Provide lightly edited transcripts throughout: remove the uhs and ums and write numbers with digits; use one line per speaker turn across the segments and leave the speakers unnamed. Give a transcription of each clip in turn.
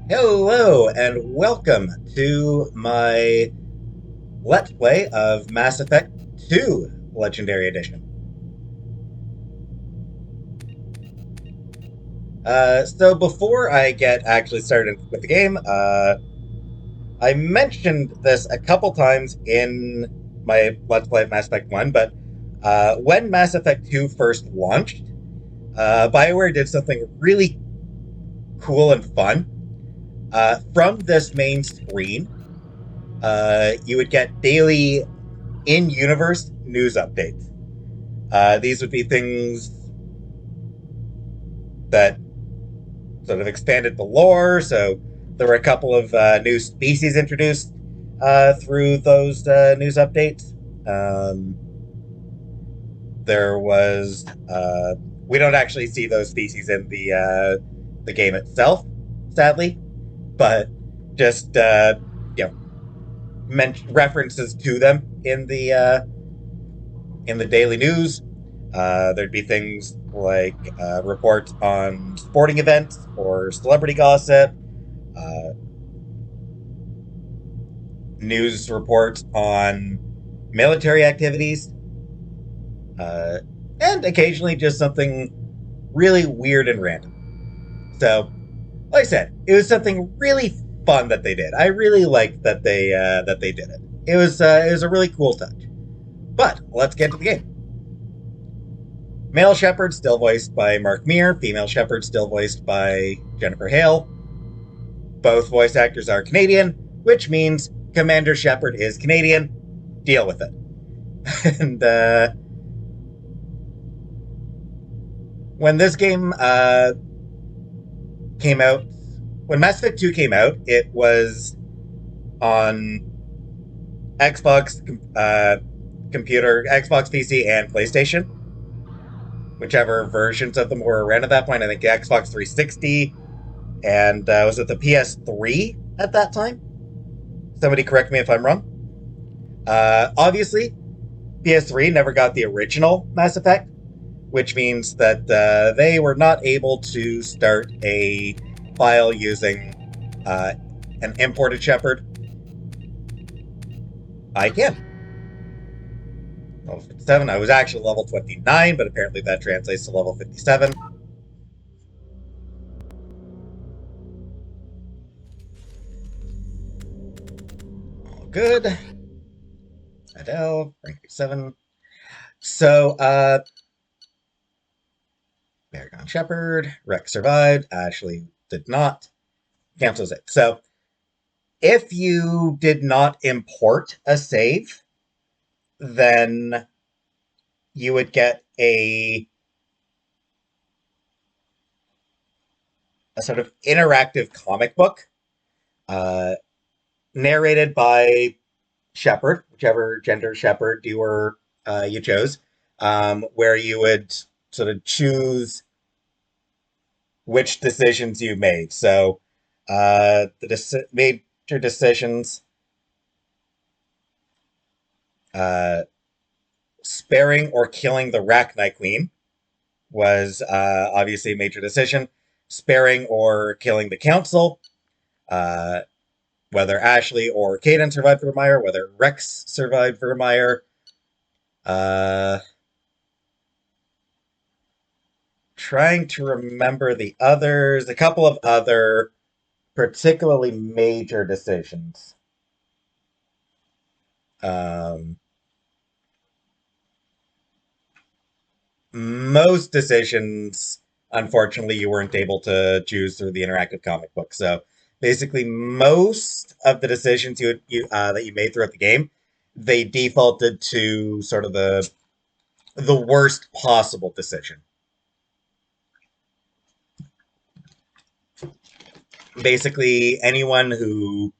Hello and welcome to my Let's Play of Mass Effect 2 Legendary Edition. So before I get actually started with the game, I mentioned this a couple times in my Let's Play of Mass Effect 1, but when Mass Effect 2 first launched, BioWare did something really cool and fun. From this main screen, you would get daily in-universe news updates. These would be things that sort of expanded the lore. So there were a couple of new species introduced through those news updates. There was we don't actually see those species in the game itself, sadly, but just you know references to them in the daily news. There'd be things like reports on sporting events or celebrity gossip, uh, news reports on military activities, uh, and occasionally just something really weird and random. So, like I said, it was something really fun that they did. I really liked that they did it. It was a really cool touch. But let's get to the game. Male Shepard still voiced by Mark Meir. Female Shepard still voiced by Jennifer Hale. Both voice actors are Canadian, which means Commander Shepard is Canadian. Deal with it. And when this game came out, when Mass Effect 2 came out, it was on Xbox computer, Xbox PC, and PlayStation. Whichever versions of them were around at that point. I think the Xbox 360 and was it the PS3 at that time? Somebody correct me if I'm wrong. Obviously, PS3 never got the original Mass Effect, which means that they were not able to start a file using an imported Shepard. I can. Level 57. I was actually level 29, but apparently that translates to level 57. All good. Adele, rank 7. So, Recon Shepard, Rex survived, Ashley did not, cancels it. So, if you did not import a save, then you would get a sort of interactive comic book uh, narrated by Shepard, whichever gender Shepard you chose, where you would sort of choose which decisions you made. So the major decisions, uh, sparing or killing the Rachni Queen was obviously a major decision. Sparing or killing the Council, uh, whether Ashley or Caden survived Vermeer, whether Rex survived Vermeer. Trying to remember the others, a couple of other particularly major decisions. Most decisions, unfortunately, you weren't able to choose through the interactive comic book. So basically, most of the decisions that you made throughout the game, they defaulted to sort of the worst possible decision. Basically, anyone who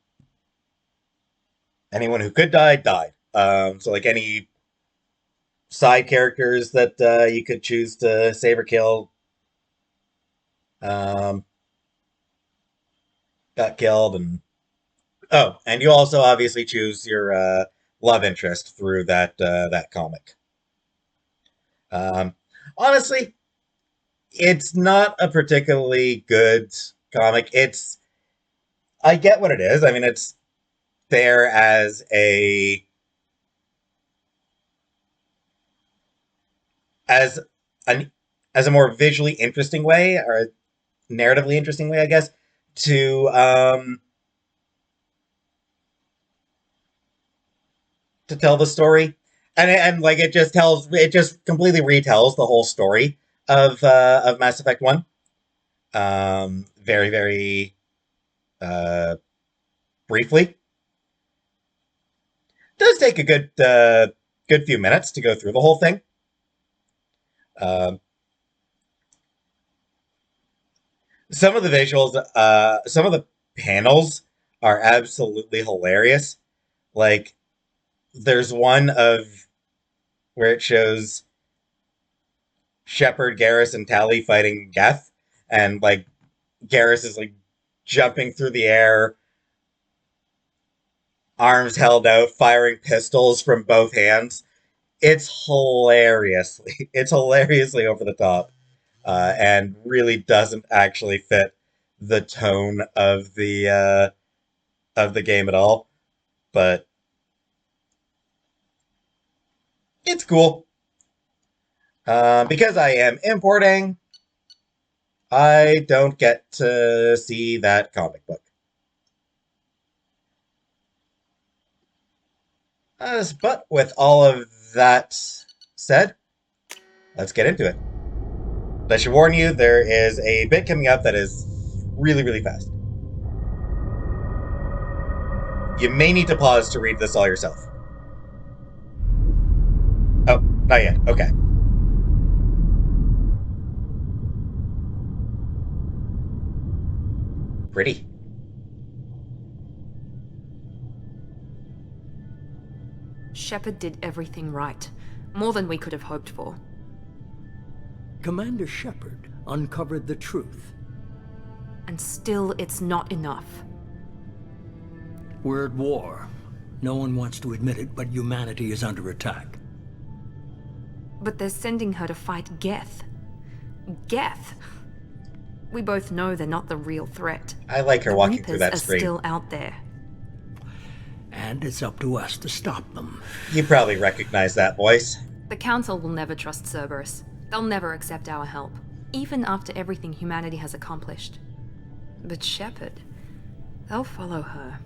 could die died. So like any side characters that you could choose to save or kill um, got killed, and you also obviously choose your love interest through that comic. Um, Honestly, it's not a particularly good comic. I get what it is. I mean, it's there as as an as a more visually interesting way, or narratively interesting way, I guess, to tell the story, and like it just completely retells the whole story of Mass Effect 1. Very very uh, briefly. Does take a good few minutes to go through the whole thing. Um, some of the visuals, some of the panels are absolutely hilarious. Like there's one of where it shows Shepard, Garrus, and Tali fighting Geth, and like Garrus is like jumping through the air, arms held out, firing pistols from both hands. It's hilariously over the top, and really doesn't actually fit the tone of the game at all. But it's cool. Because I am importing, I don't get to see that comic book. But with all of that said, let's get into it. I should warn you, there is a bit coming up that is really, really fast. You may need to pause to read this all yourself. Oh, not yet. Okay. Pretty.
Shepard did everything right. More than we could have hoped for.
Commander Shepard uncovered the truth.
And still, it's not enough.
We're at war. No one wants to admit it, but humanity is under attack.
But they're sending her to fight Geth. Geth! We both know they're not the real threat.
I like her walking through that
Reapers
screen.
are still out there.
And it's up to us to stop them.
You probably recognize that voice.
The Council will never trust Cerberus. They'll never accept our help, even after everything humanity has accomplished. But Shepard, they'll follow her.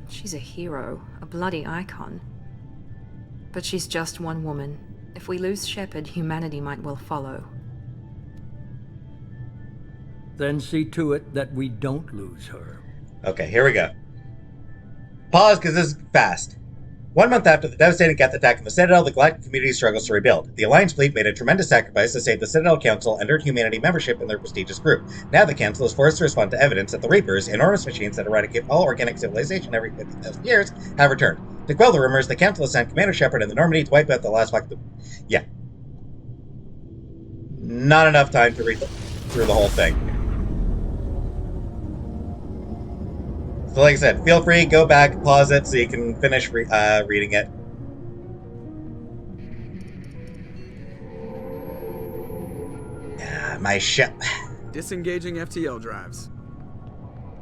She's a hero, a bloody icon. But she's just one woman. If we lose Shepard, humanity might well follow.
Then see to it that we don't lose her.
Okay, here we go. Pause, because this is fast. 1 month after the devastating Geth attack on the Citadel, the Galactic community struggles to rebuild. The Alliance fleet made a tremendous sacrifice to save the Citadel Council and earn humanity membership in their prestigious group. Now the Council is forced to respond to evidence that the Reapers, enormous machines that eradicate all organic civilization every 50,000 years, have returned. To quell the rumors, the Council has sent Commander Shepard and the Normandy to wipe out the last flock of the... Yeah. Not enough time to read through the whole thing. So like I said, feel free, go back, pause it so you can finish reading it. My ship.
Disengaging FTL drives.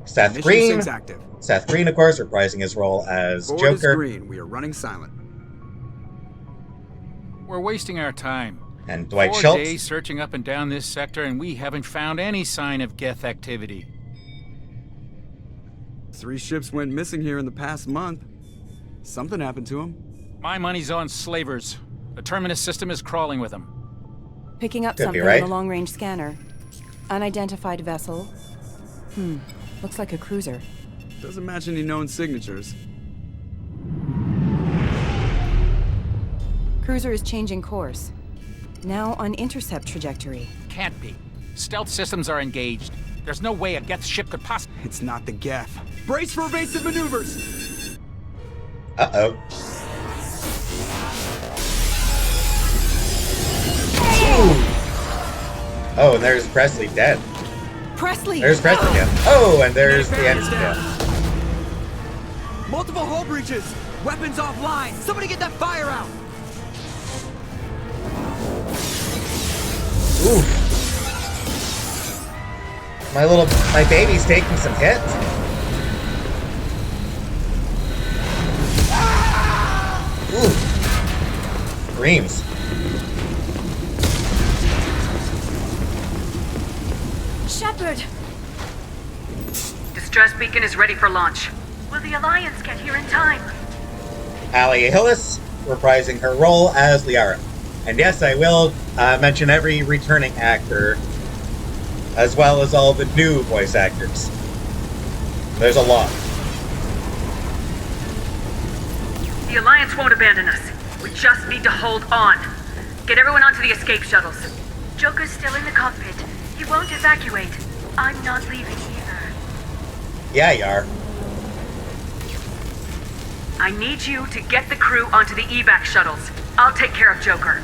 Seth
Mission
Green.
6 active.
Seth Green, of course, reprising his role as
Board
Joker.
is green. We are running silent.
We're wasting our time.
And Dwight
4
Schultz.
days searching up and down this sector, and we haven't found any sign of Geth activity.
3 ships went missing here in the past month. Something happened to them.
My money's on slavers. The Terminus system is crawling with them.
Picking up
Could be
something
right.
on the long-range scanner. Unidentified vessel. Looks like a cruiser.
Doesn't match any known signatures.
Cruiser is changing course. Now on intercept trajectory.
Can't be. Stealth systems are engaged. There's no way a Geth ship could possibly...
It's not the Geth. Brace for evasive maneuvers!
Uh-oh. Oh, and there's Presley dead.
Presley!
There's Presley again. Oh, and there's the end.
Down.
Yeah.
Multiple hull breaches! Weapons offline! Somebody get that fire out!
Ooh. My baby's taking some hits. screams.
Shepard!
Distress beacon is ready for launch. Will the Alliance get here in time?
Ali Hillis, reprising her role as Liara. And yes, I will mention every returning actor, as well as all the new voice actors. There's a lot.
The Alliance won't abandon us. We just need to hold on. Get everyone onto the escape shuttles. Joker's still in the cockpit. He won't evacuate. I'm not leaving either.
Yeah, you are.
I need you to get the crew onto the evac shuttles. I'll take care of Joker.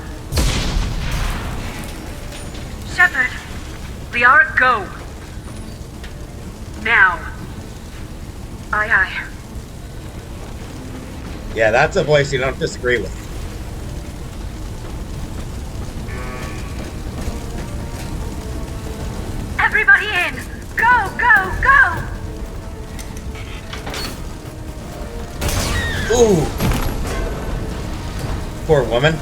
Shepard. Liara, go. Now. Aye, aye.
Yeah, that's a voice you don't disagree with.
Everybody in! Go, go, go!
Ooh! Poor woman.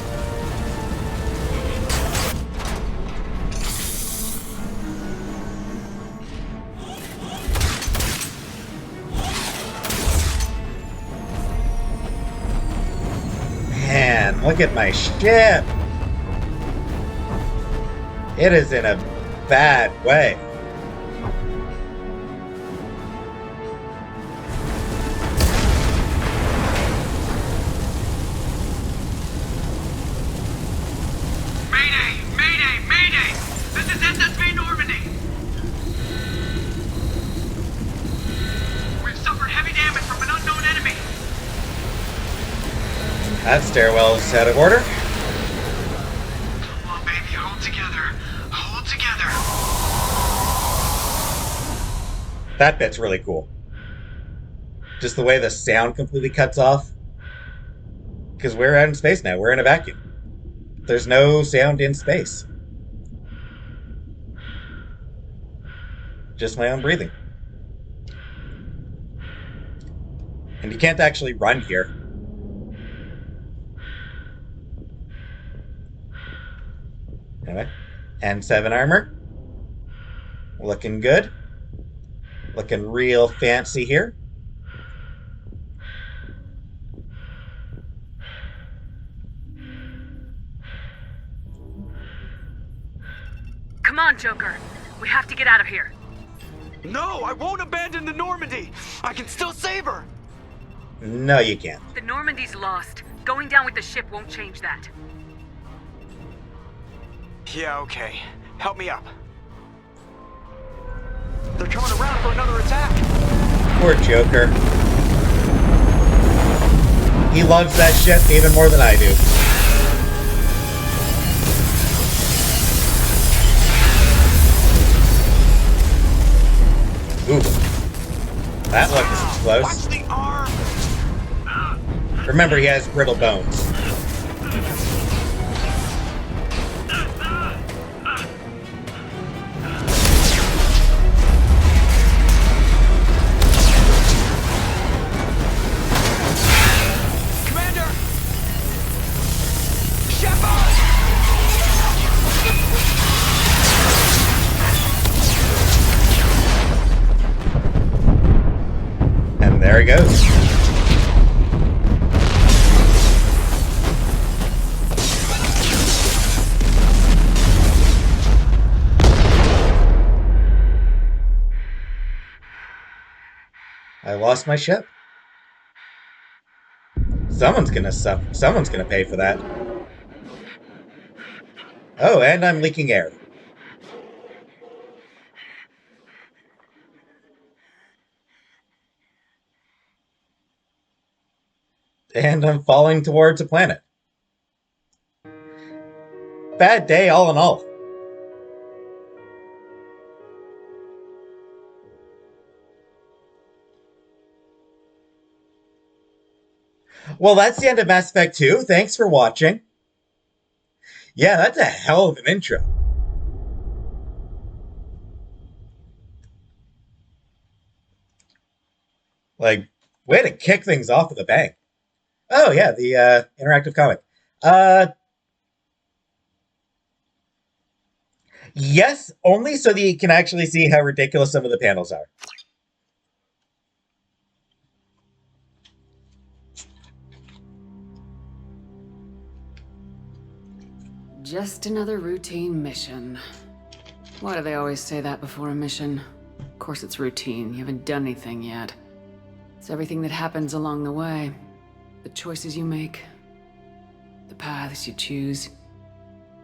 Man, look at my ship! It is in a bad way. That stairwell's out of order.
Come on, baby, hold together. Hold together.
That bit's really cool. Just the way the sound completely cuts off. Because we're out in space now. We're in a vacuum. There's no sound in space. Just my own breathing. And you can't actually run here. Anyway, N7 armor. Looking good. Looking real fancy here.
Come on, Joker. We have to get out of here.
No, I won't abandon the Normandy. I can still save her.
No, you can't.
The Normandy's lost. Going down with the ship won't change that.
Yeah, okay. Help me up. They're coming around for another attack.
Poor Joker. He loves that ship even more than I do. Ooh. That looks close.
Watch the arm.
Remember, he has brittle bones. There he goes. I lost my ship. Someone's gonna suffer. Someone's gonna pay for that. Oh, and I'm leaking air. And I'm falling towards a planet. Bad day all in all. Well, that's the end of Mass Effect 2. Thanks for watching. Yeah, that's a hell of an intro. Like, way to kick things off with a bang. Oh, yeah, the interactive comic. Yes, only so that you can actually see how ridiculous some of the panels are.
Just another routine mission. Why do they always say that before a mission? Of course it's routine. You haven't done anything yet. It's everything that happens along the way. The choices you make. The paths you choose.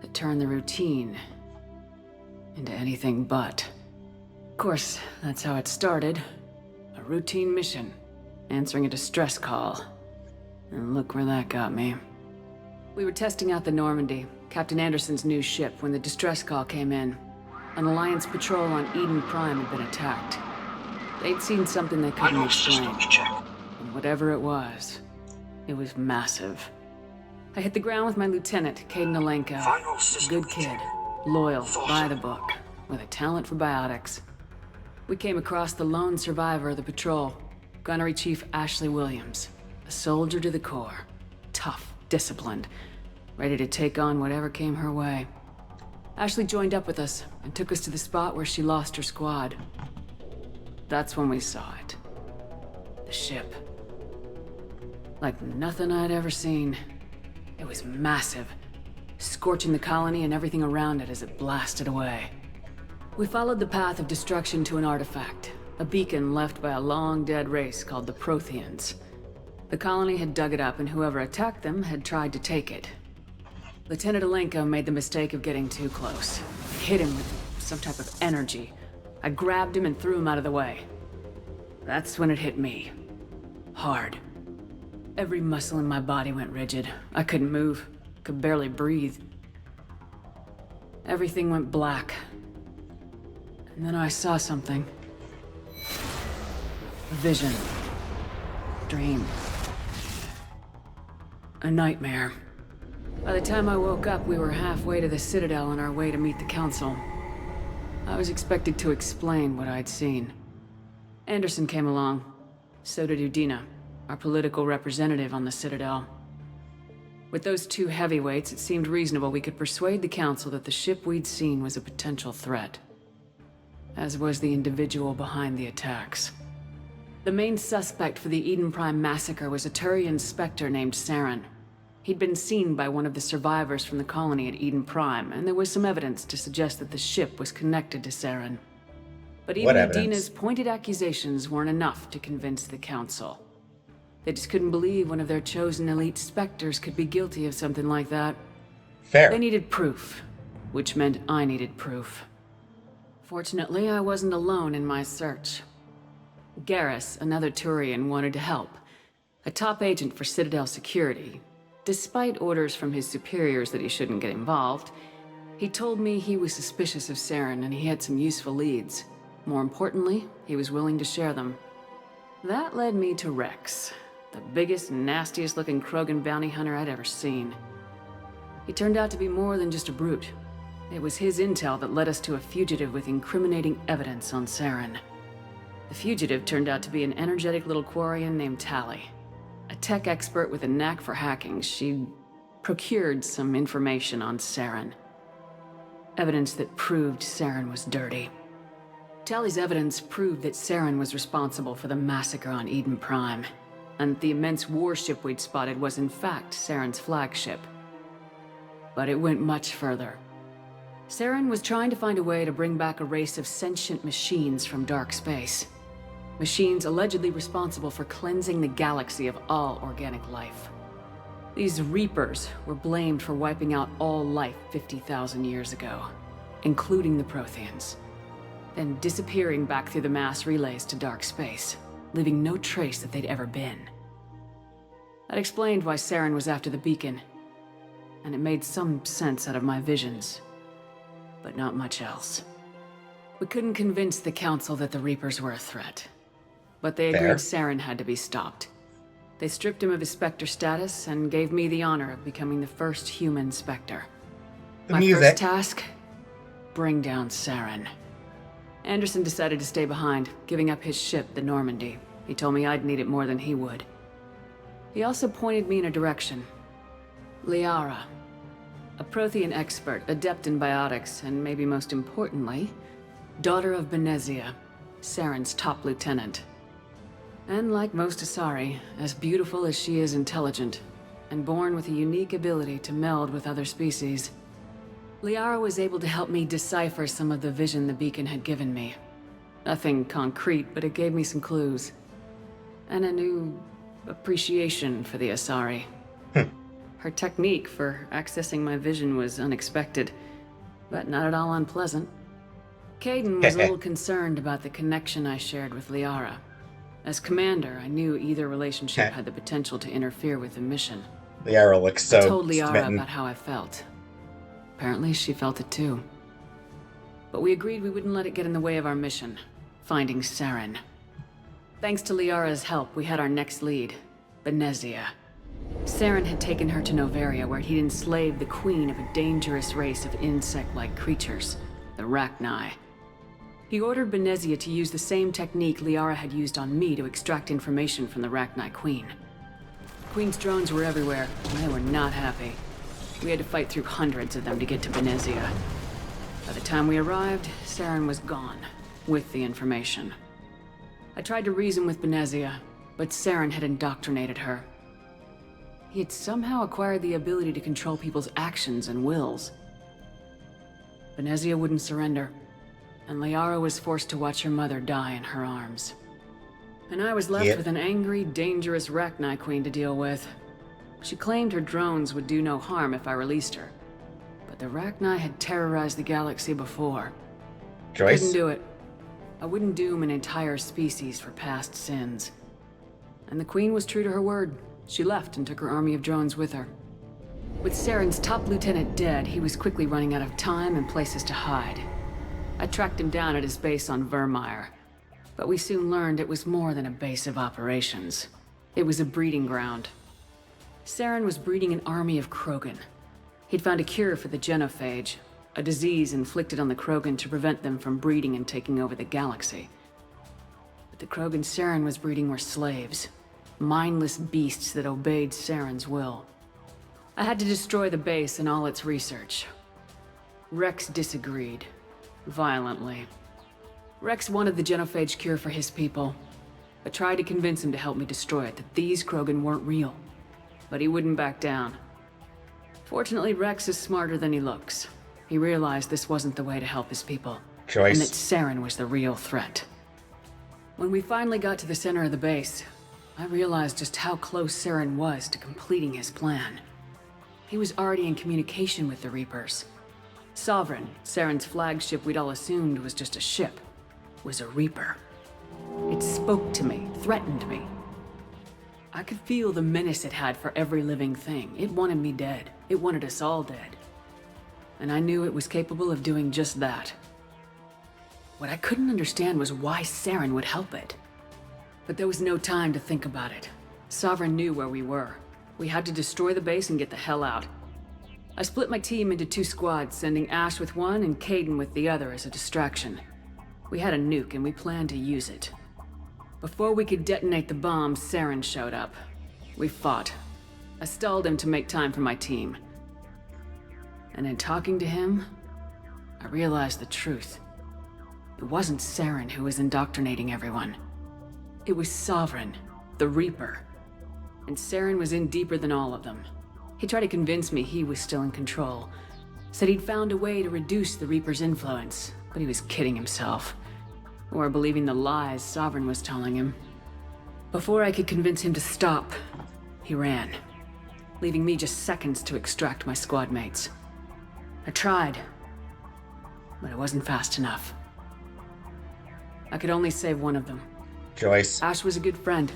That turn the routine into anything but. Of course, that's how it started. A routine mission. Answering a distress call. And look where that got me. We were testing out the Normandy, Captain Anderson's new ship, when the distress call came in. An Alliance patrol on Eden Prime had been attacked. They'd seen something they couldn't explain. And whatever it was massive. I hit the ground with my lieutenant, Caden Alenko. A good kid, loyal, by the book, with a talent for biotics. We came across the lone survivor of the patrol, Gunnery Chief Ashley Williams. A soldier to the core. Tough, disciplined, ready to take on whatever came her way. Ashley joined up with us and took us to the spot where she lost her squad. That's when we saw it. The ship. Like nothing I'd ever seen. It was massive, scorching the colony and everything around it as it blasted away. We followed the path of destruction to an artifact, a beacon left by a long-dead race called the Protheans. The colony had dug it up, and whoever attacked them had tried to take it. Lieutenant Alenko made the mistake of getting too close. I hit him with some type of energy. I grabbed him and threw him out of the way. That's when it hit me. Hard. Every muscle in my body went rigid. I couldn't move. Could barely breathe. Everything went black. And then I saw something. A vision. Dream. A nightmare. By the time I woke up, we were halfway to the Citadel on our way to meet the Council. I was expected to explain what I'd seen. Anderson came along. So did Udina, our political representative on the Citadel. With those two heavyweights, it seemed reasonable we could persuade the Council that the ship we'd seen was a potential threat. As was the individual behind the attacks. The main suspect for the Eden Prime massacre was a Turian Spectre named Saren. He'd been seen by one of the survivors from the colony at Eden Prime, and there was some evidence to suggest that the ship was connected to Saren. But even Udina's pointed accusations weren't enough to convince the Council. They just couldn't believe one of their chosen elite Spectres could be guilty of something like that.
Fair.
They needed proof, which meant I needed proof. Fortunately, I wasn't alone in my search. Garrus, another Turian, wanted to help. A top agent for Citadel security. Despite orders from his superiors that he shouldn't get involved, he told me he was suspicious of Saren and he had some useful leads. More importantly, he was willing to share them. That led me to Rex, the biggest, nastiest looking Krogan bounty hunter I'd ever seen. He turned out to be more than just a brute. It was his intel that led us to a fugitive with incriminating evidence on Saren. The fugitive turned out to be an energetic little Quarian named Tally. A tech expert with a knack for hacking, she procured some information on Saren. Evidence that proved Saren was dirty. Tally's evidence proved that Saren was responsible for the massacre on Eden Prime, and the immense warship we'd spotted was in fact Saren's flagship. But it went much further. Saren was trying to find a way to bring back a race of sentient machines from dark space. Machines allegedly responsible for cleansing the galaxy of all organic life. These Reapers were blamed for wiping out all life 50,000 years ago, including the Protheans, then disappearing back through the mass relays to dark space, leaving no trace that they'd ever been. That explained why Saren was after the beacon, and it made some sense out of my visions, but not much else. We couldn't convince the Council that the Reapers were a threat. But they agreed Saren had to be stopped. They stripped him of his Spectre status and gave me the honor of becoming the first human Spectre. My first task? Bring down Saren. Anderson decided to stay behind, giving up his ship, the Normandy. He told me I'd need it more than he would. He also pointed me in a direction. Liara. A Prothean expert, adept in biotics, and maybe most importantly, daughter of Benezia, Saren's top lieutenant. And like most Asari, as beautiful as she is intelligent, and born with a unique ability to meld with other species. Liara was able to help me decipher some of the vision the beacon had given me. Nothing concrete, but it gave me some clues. And a new appreciation for the Asari. Her technique for accessing my vision was unexpected, but not at all unpleasant. Kaidan was a little concerned about the connection I shared with Liara. As commander, I knew either relationship had the potential to interfere with the mission.
Liara looks so
I told Liara
smitten.
about how I felt. Apparently, she felt it too. But we agreed we wouldn't let it get in the way of our mission, finding Saren. Thanks to Liara's help, we had our next lead, Benezia. Saren had taken her to Noveria, where he'd enslaved the queen of a dangerous race of insect-like creatures, the Rachni. He ordered Benezia to use the same technique Liara had used on me to extract information from the Rachni queen. The queen's drones were everywhere, and they were not happy. We had to fight through hundreds of them to get to Benezia. By the time we arrived, Saren was gone, with the information. I tried to reason with Benezia, but Saren had indoctrinated her. He had somehow acquired the ability to control people's actions and wills. Benezia wouldn't surrender, and Liara was forced to watch her mother die in her arms. And I was left with an angry, dangerous Rachni queen to deal with. She claimed her drones would do no harm if I released her. But the Rachni had terrorized the galaxy before.
Joyce?
Couldn't do it. I wouldn't doom an entire species for past sins. And the queen was true to her word. She left and took her army of drones with her. With Saren's top lieutenant dead, he was quickly running out of time and places to hide. I tracked him down at his base on Vermeer, but we soon learned it was more than a base of operations. It was a breeding ground. Saren was breeding an army of Krogan. He'd found a cure for the genophage, a disease inflicted on the Krogan to prevent them from breeding and taking over the galaxy. But the Krogan Saren was breeding were slaves, mindless beasts that obeyed Saren's will. I had to destroy the base and all its research. Rex disagreed. Violently. Rex wanted the genophage cure for his people. I tried to convince him to help me destroy it, that these Krogan weren't real. But he wouldn't back down. Fortunately, Rex is smarter than he looks. He realized this wasn't the way to help his people.
Joyce.
And that Saren was the real threat. When we finally got to the center of the base, I realized just how close Saren was to completing his plan. He was already in communication with the Reapers. Sovereign, Saren's flagship we'd all assumed was just a ship, was a Reaper. It spoke to me, threatened me. I could feel the menace it had for every living thing. It wanted me dead. It wanted us all dead. And I knew it was capable of doing just that. What I couldn't understand was why Saren would help it. But there was no time to think about it. Sovereign knew where we were. We had to destroy the base and get the hell out. I split my team into 2 squads, sending Ash with one and Kaidan with the other as a distraction. We had a nuke and we planned to use it. Before we could detonate the bomb, Saren showed up. We fought. I stalled him to make time for my team. And in talking to him, I realized the truth. It wasn't Saren who was indoctrinating everyone. It was Sovereign, the Reaper. And Saren was in deeper than all of them. He tried to convince me he was still in control. Said he'd found a way to reduce the Reaper's influence, but he was kidding himself. Or believing the lies Sovereign was telling him. Before I could convince him to stop, he ran, leaving me just seconds to extract my squad mates. I tried, but it wasn't fast enough. I could only save one of them.
Joyce.
Ash was a good friend,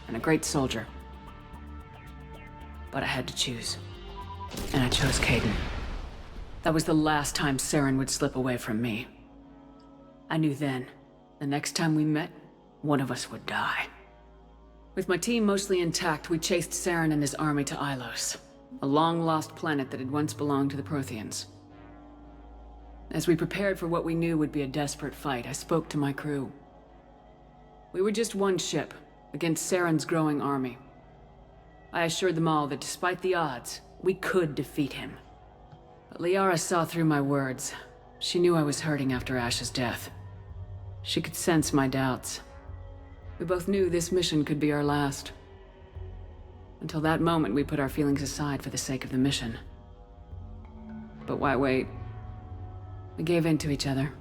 and a great soldier. But I had to choose. And I chose Kaidan. That was the last time Saren would slip away from me. I knew then, the next time we met, one of us would die. With my team mostly intact, we chased Saren and his army to Ilos, a long-lost planet that had once belonged to the Protheans. As we prepared for what we knew would be a desperate fight, I spoke to my crew. We were just one ship, against Saren's growing army. I assured them all that despite the odds, we could defeat him. But Liara saw through my words. She knew I was hurting after Ash's death. She could sense my doubts. We both knew this mission could be our last. Until that moment, we put our feelings aside for the sake of the mission. But why wait? We gave in to each other.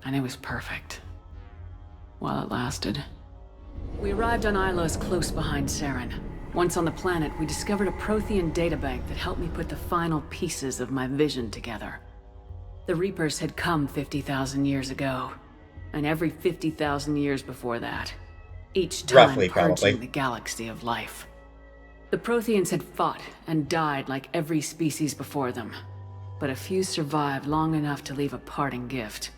And it was perfect. While it lasted. We arrived on Ilos close behind Saren. Once on the planet, we discovered a Prothean databank that helped me put the final pieces of my vision together. The Reapers had come 50,000 years ago. And every 50,000 years before that. Each time
Roughly,
purging
probably.
the galaxy of life. The Protheans had fought and died like every species before them. But a few survived long enough to leave a parting gift.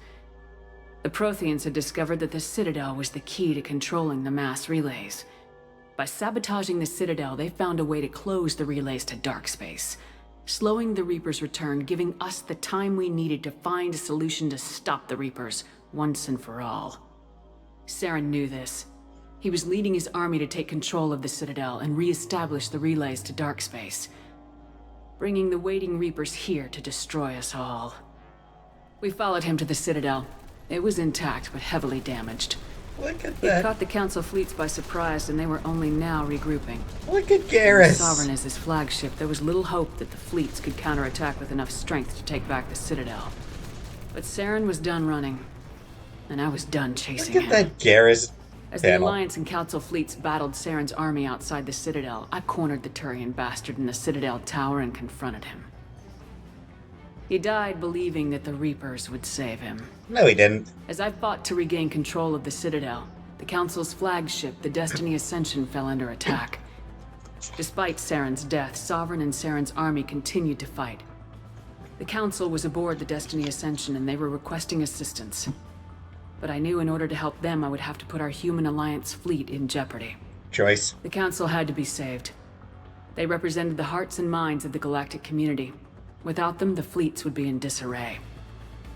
The Protheans had discovered that the Citadel was the key to controlling the mass relays. By sabotaging the Citadel, they found a way to close the relays to dark space, slowing the Reapers' return, giving us the time we needed to find a solution to stop the Reapers once and for all. Saren knew this. He was leading his army to take control of the Citadel and re-establish the relays to dark space, bringing the waiting Reapers here to destroy us all. We followed him to the Citadel. It was intact, but heavily damaged.
Look at
It
that.
caught the Council fleets by surprise, and they were only now regrouping.
Look at
With
Garrus.
Sovereign as his flagship, there was little hope that the fleets could counterattack with enough strength to take back the Citadel. But Saren was done running, and I was done chasing
Look at
him.
that Garrus
As the
panel.
Alliance and Council fleets battled Saren's army outside the Citadel, I cornered the Turian bastard in the Citadel tower and confronted him. He died believing that the Reapers would save him.
No, he didn't.
As I fought to regain control of the Citadel, the Council's flagship, the Destiny Ascension, fell under attack. Despite Saren's death, Sovereign and Saren's army continued to fight. The Council was aboard the Destiny Ascension and they were requesting assistance. But I knew in order to help them, I would have to put our human Alliance fleet in jeopardy.
Choice.
The Council had to be saved. They represented the hearts and minds of the galactic community. Without them, the fleets would be in disarray.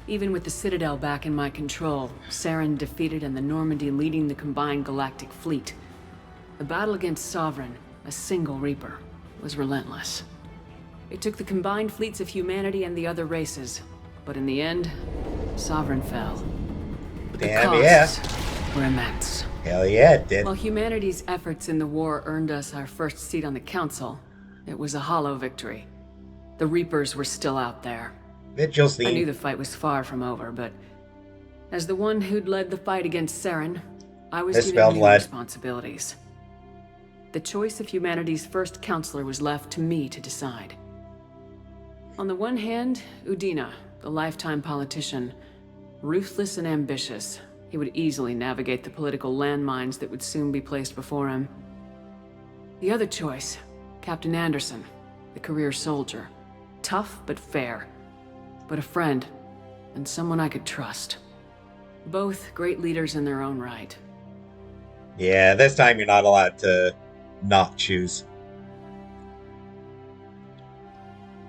Even with the Citadel back in my control, Saren defeated and the Normandy leading the combined galactic fleet. The battle against Sovereign, a single Reaper, was relentless. It took the combined fleets of humanity and the other races, but in the end, Sovereign fell. But the
Damn,
costs were immense.
Hell yeah, it did.
While humanity's efforts in the war earned us our first seat on the Council, it was a hollow victory. The Reapers were still out there.
Vigil's
I knew
the...
the fight was far from over, but as the one who'd led the fight against Saren, I was given
Misspelled
new
led.
responsibilities. The choice of humanity's first counselor was left to me to decide. On the one hand, Udina, the lifetime politician, ruthless and ambitious. He would easily navigate the political landmines that would soon be placed before him. The other choice, Captain Anderson, the career soldier. Tough but fair. But a friend, and someone I could trust. Both great leaders in their own right.
Yeah, this time you're not allowed to not choose.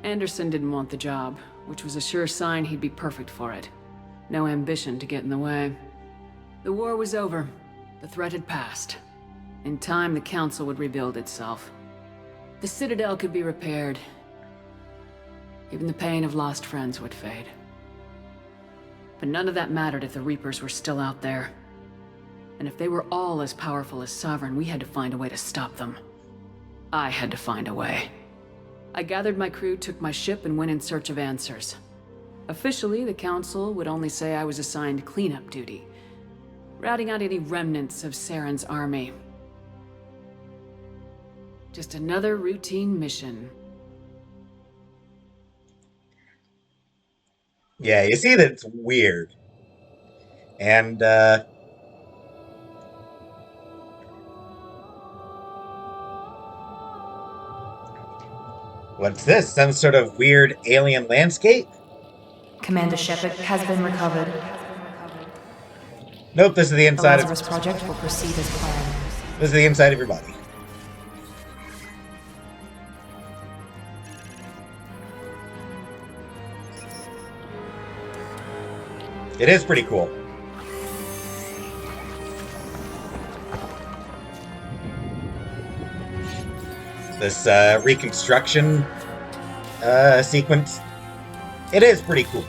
Anderson didn't want the job, which was a sure sign he'd be perfect for it. No ambition to get in the way. The war was over. The threat had passed. In time, the Council would rebuild itself. The Citadel could be repaired. Even the pain of lost friends would fade. But none of that mattered if the Reapers were still out there. And if they were all as powerful as Sovereign, we had to find a way to stop them. I had to find a way. I gathered my crew, took my ship, and went in search of answers. Officially, the Council would only say I was assigned cleanup duty, routing out any remnants of Saren's army. Just another routine mission.
Yeah, you see that it's weird. And, what's this? Some sort of weird alien landscape?
Commander Shepard has been recovered.
Nope, this is the
The
inside
Lazarus
of...
project will proceed as planned.
This is the inside of your body. It is pretty cool. This reconstruction sequence It is pretty cool.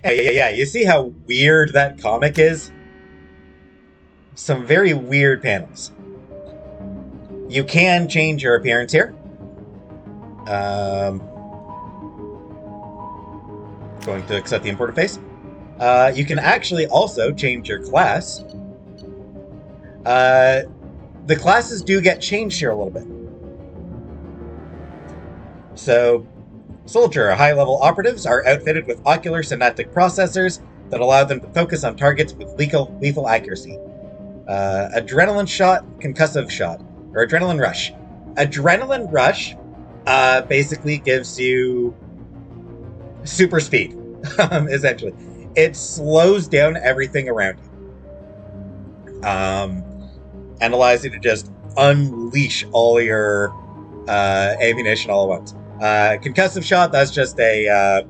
Yeah, you see how weird that comic is? Some very weird panels. You can change your appearance here. Going to accept the imported face. You can actually also change your class. The classes do get changed here a little bit. So, Soldier, high-level operatives are outfitted with ocular synaptic processors that allow them to focus on targets with lethal accuracy. Adrenaline shot, concussive shot, or adrenaline rush. Adrenaline rush basically gives you super speed, essentially. It slows down everything around you. And allows you to just unleash all your ammunition all at once. Concussive shot, that's just a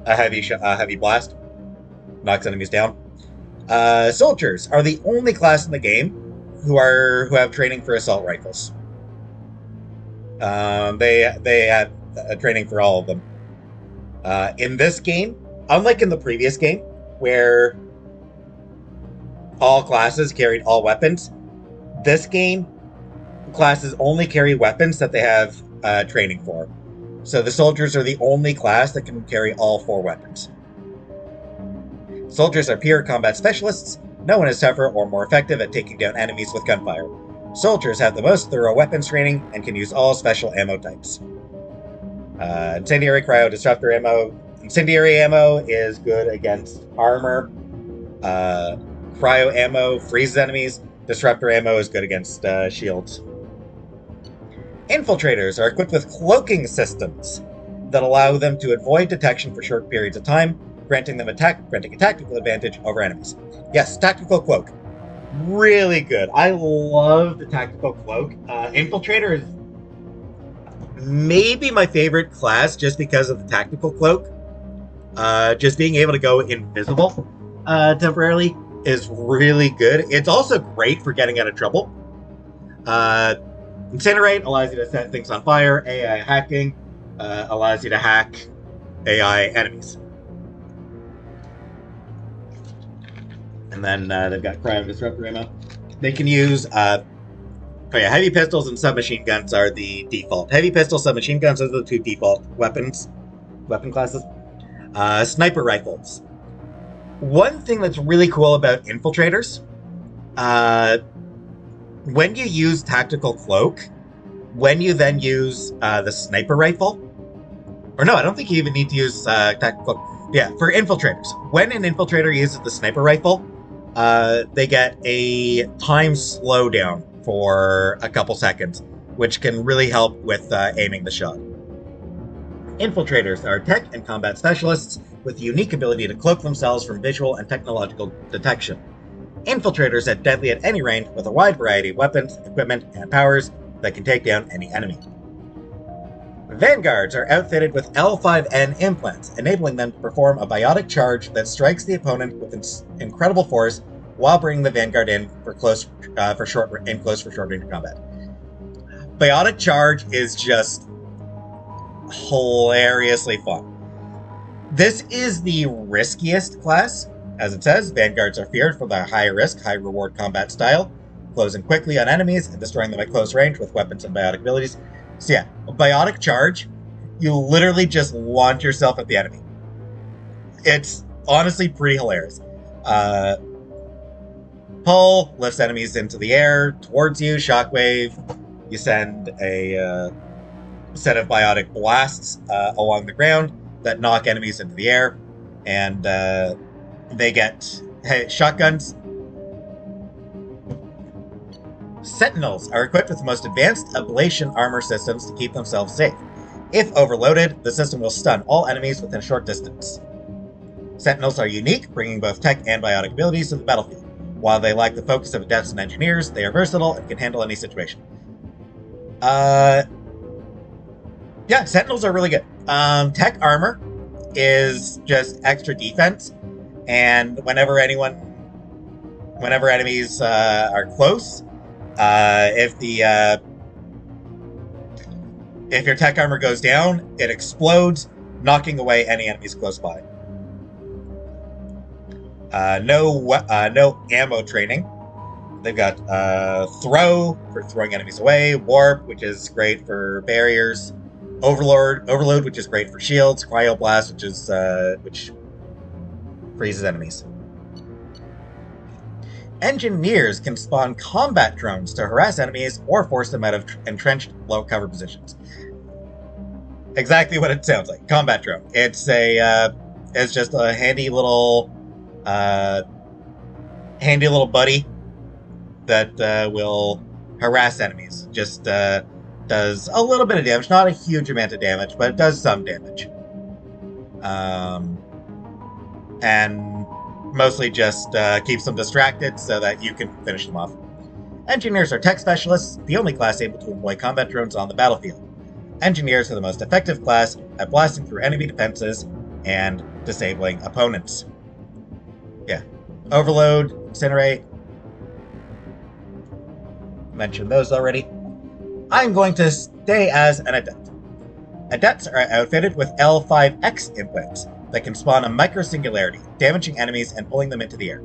heavy blast. Knocks enemies down. Soldiers are the only class in the game who have training for assault rifles. They have training for all of them. In this game, unlike in the previous game, where all classes carried all weapons, this game, classes only carry weapons that they have training for. So the soldiers are the only class that can carry all 4 weapons. Soldiers are pure combat specialists. No one is tougher or more effective at taking down enemies with gunfire. Soldiers have the most thorough weapons training and can use all special ammo types. Incendiary cryo disruptor ammo. Incendiary ammo is good against armor. Cryo ammo freezes enemies. Disruptor ammo is good against shields. Infiltrators are equipped with cloaking systems that allow them to avoid detection for short periods of time, granting a tactical advantage over enemies. Yes, tactical cloak. Really good. I love the tactical cloak. Infiltrator is maybe my favorite class just because of the tactical cloak. Just being able to go invisible temporarily is really good. It's also great for getting out of trouble. Incinerate allows you to set things on fire. AI hacking allows you to hack AI enemies. And then they've got cryo disruptor ammo. They can use heavy pistols and submachine guns are the default. Heavy pistol, submachine guns are the 2 default weapon classes. Sniper rifles. One thing that's really cool about infiltrators, when you use tactical cloak, when you then use the sniper rifle, or no, I don't think you even need to use tactical cloak. Yeah, for infiltrators. When an infiltrator uses the sniper rifle, they get a time slowdown for a couple seconds, which can really help with aiming the shot. Infiltrators are tech and combat specialists with the unique ability to cloak themselves from visual and technological detection. Infiltrators are deadly at any range with a wide variety of weapons, equipment, and powers that can take down any enemy. Vanguards are outfitted with L5N implants, enabling them to perform a biotic charge that strikes the opponent with incredible force while bringing the Vanguard in for short range combat. Biotic charge is just hilariously fun. This is the riskiest class. As it says, Vanguards are feared for their high risk, high reward combat style, closing quickly on enemies and destroying them at close range with weapons and biotic abilities. So yeah, a biotic charge, you literally just launch yourself at the enemy. It's honestly pretty hilarious. Pull lifts enemies into the air towards you. Shockwave, you send a set of biotic blasts along the ground that knock enemies into the air, and they get shotguns. Sentinels are equipped with the most advanced ablation armor systems to keep themselves safe. If overloaded, the system will stun all enemies within a short distance. Sentinels are unique, bringing both tech and biotic abilities to the battlefield. While they lack the focus of Adepts and Engineers, they are versatile and can handle any situation. Yeah, Sentinels are really good. Tech armor is just extra defense, and whenever enemies are close, if your tech armor goes down, it explodes, knocking away any enemies close by. No ammo training. They've got throw for throwing enemies away, warp, which is great for barriers, overload, which is great for shields, cryoblast, which freezes enemies. Engineers can spawn combat drones to harass enemies or force them out of entrenched low cover positions. Exactly what it sounds like. Combat drone. It's just a handy little buddy that will harass enemies. Just does a little bit of damage, not a huge amount of damage, but it does some damage. And mostly just keeps them distracted so that you can finish them off. Engineers are tech specialists, the only class able to employ combat drones on the battlefield. Engineers are the most effective class at blasting through enemy defenses and disabling opponents. Yeah. Overload, Incinerate. Mentioned those already. I'm going to stay as an Adept. Adepts are outfitted with L5X implants that can spawn a micro-singularity, damaging enemies and pulling them into the air.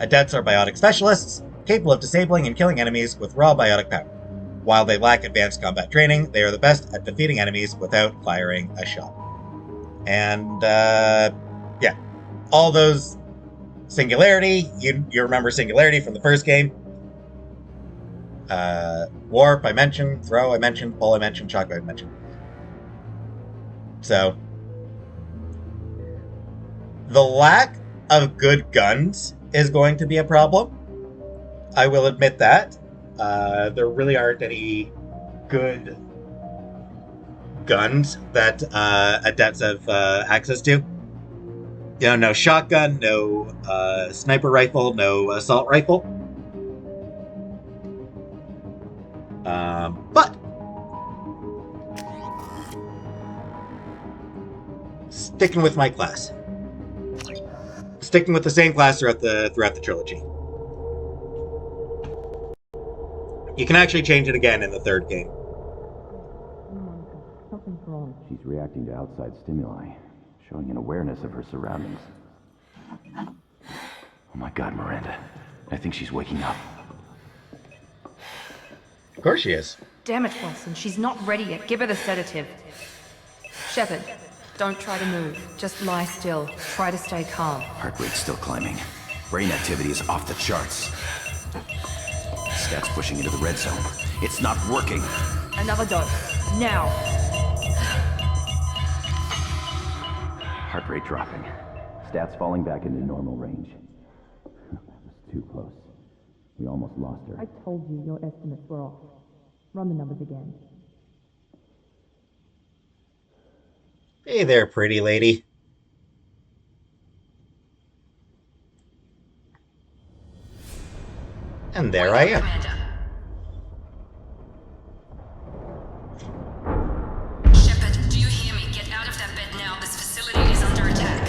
Adepts are biotic specialists, capable of disabling and killing enemies with raw biotic power. While they lack advanced combat training, they are the best at defeating enemies without firing a shot. And, yeah. All those Singularity, you remember Singularity from the first game. Warp, I mentioned. Throw, I mentioned. Pull, I mentioned. Shock, I mentioned. So, the lack of good guns is going to be a problem. I will admit that. There really aren't any good guns that Adepts have access to. You know, no shotgun, no sniper rifle, no assault rifle. But sticking with my class, sticking with the same class throughout the trilogy. You can actually change it again in the third game.
Something's wrong. She's reacting to outside stimuli, showing an awareness of her surroundings. Oh my God, Miranda. I think she's waking up.
Of course she is.
Damn it, Wilson. She's not ready yet. Give her the sedative. Shepard, don't try to move. Just lie still. Try to stay calm.
Heart rate's still climbing. Brain activity is off the charts. Stats pushing into the red zone. It's not working.
Another dose. Now.
Heart rate dropping. Stats falling back into normal range. That was too close. We almost lost her.
I told you your estimates were off. Run the numbers again.
Hey there, pretty lady. And there I am.
Shepard, do you hear me? Get out of that bed now. This facility is under attack.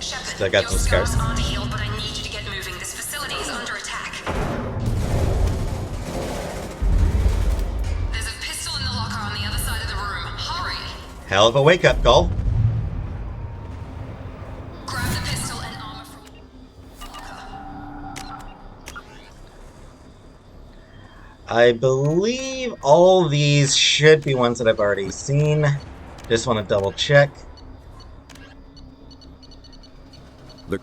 Shepard,
Still got some scars.
aren't healed, but I need you to get moving. This facility is under attack. There's a pistol in the locker on the other side of the room. Hurry!
Hell of a wake-up call.
Grab the pistol and armor from the
I believe all these should be ones that I've already seen. Just want to double check.
Look.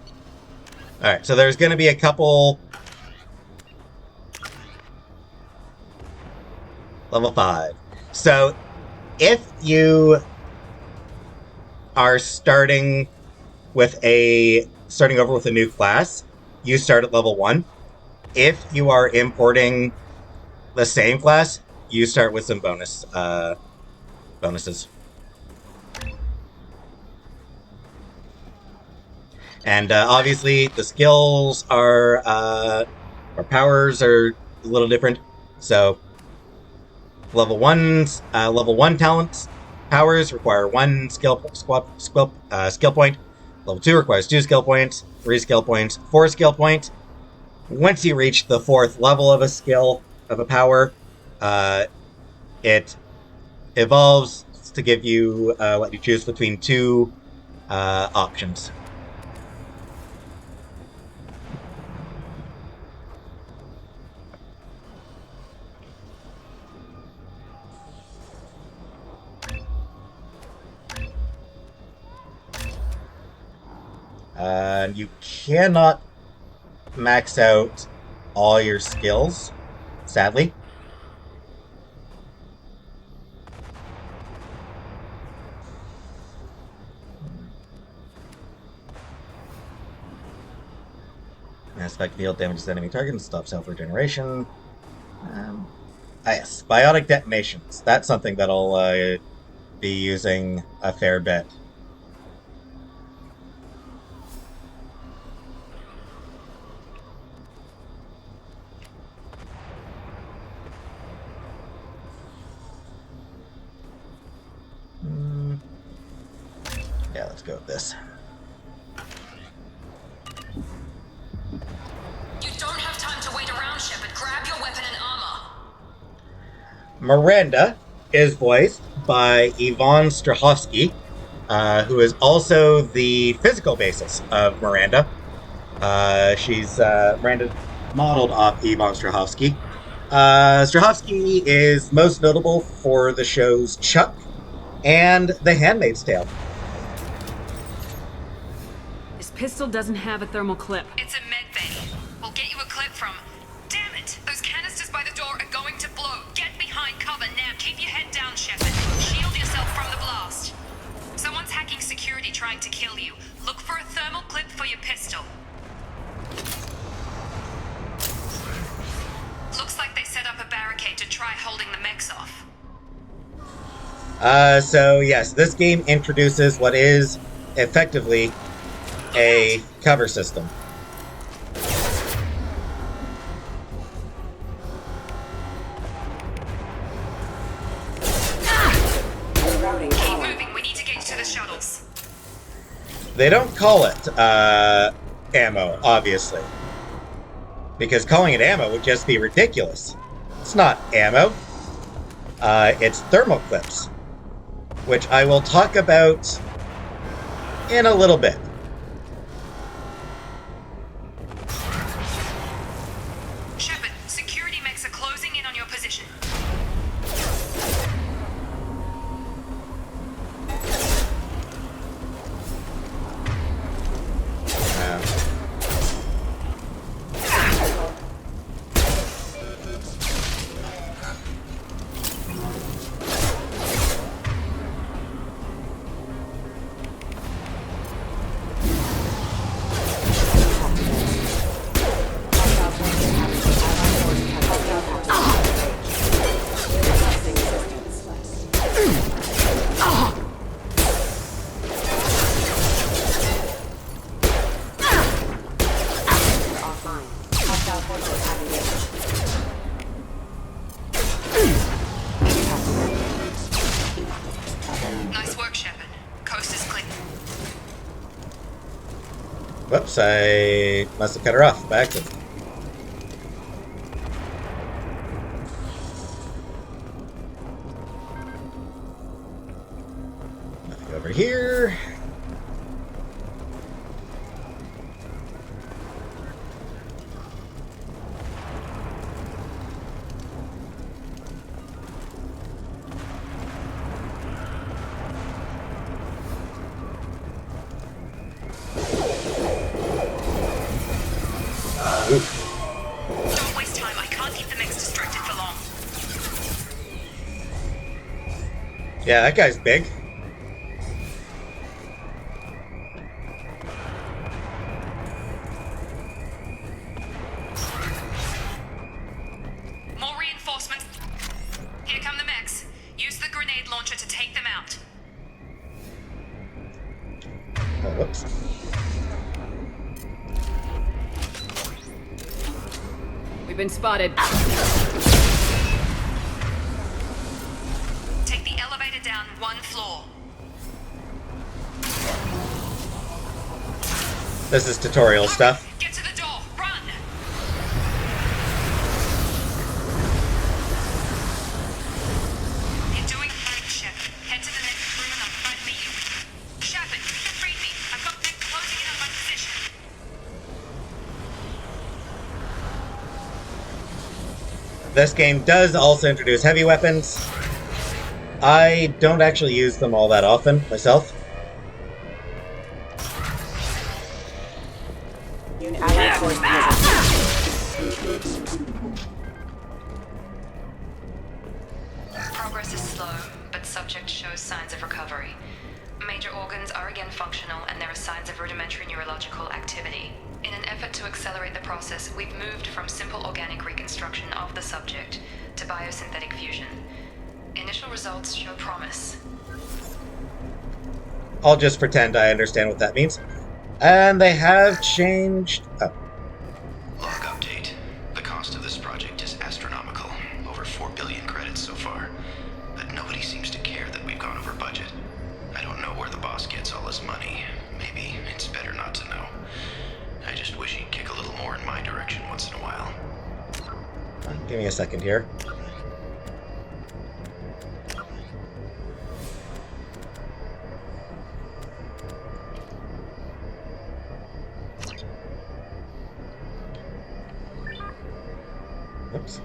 Alright, so there's going to be a couple... Level 5. So, if you are starting over with a new class, you start at level 1. If you are importing the same class, you start with some bonuses. And obviously the skills are, or powers are a little different. So level one talent powers require 1 skill point. Level 2 requires 2 skill points, 3 skill points, 4 skill points. Once you reach the 4th level of a skill of a power, it evolves to give you let you choose between 2 options. You cannot max out all your skills, sadly. Aspect field damages enemy target and stops self-regeneration. Yes, biotic detonations. That's something that I'll be using a fair bit. Yeah, let's go with this.
You don't have time to wait around, Shepard. Grab your weapon and armor.
Miranda is voiced by Yvonne Strahovski, who is also the physical basis of Miranda. She's Miranda modeled off Yvonne Strahovski. Strahovski is most notable for the shows Chuck and The Handmaid's Tale.
This pistol doesn't have a thermal clip.
It's a med bay. We'll get you a clip from... Damn it! Those canisters by the door are going to blow. Get behind cover now. Keep your head down, Shepard. Shield yourself from the blast. Someone's hacking security trying to kill you. Look for a thermal clip for your pistol. Looks like they set up a barricade to try holding the mechs off.
So yes, this game introduces what is effectively a cover system.
Keep moving, we need to get to the shuttles.
They don't call it ammo, obviously. Because calling it ammo would just be ridiculous. It's not ammo. It's thermal clips, which I will talk about in a little bit.
Shepard, security mechs are closing in on your position. Nice work, Shepard. Coast is clear.
Whoops, I must have cut her off by accident. Nothing over here.
Don't waste time. I can't keep the mechs distracted for long.
Yeah, that guy's big.
More reinforcements. Here come the mechs. Use the grenade launcher to take them out.
Oh, whoops.
We've been spotted.
down one floor.
This is tutorial stuff.
Get to the door. Run. You're doing fine, Shep. Head to the next room and I'll try to meet you. Shepard, read me. I've got men closing in on my position.
This game does also introduce heavy weapons. I don't actually use them all that often myself.
Progress is slow, but subject shows signs of recovery. Major organs are again functional, and there are signs of rudimentary neurological activity. In an effort to accelerate the process, we've moved from simple organic reconstruction of the subject to biosynthetic fusion. Initial results show promise.
I'll just pretend I understand what that means. And they have changed... Oh.
Log update. The cost of this project is astronomical. Over 4 billion credits so far. But nobody seems to care that we've gone over budget. I don't know where the boss gets all his money. Maybe it's better not to know. I just wish he'd kick a little more in my direction once in a while.
Give me a second here. Oops.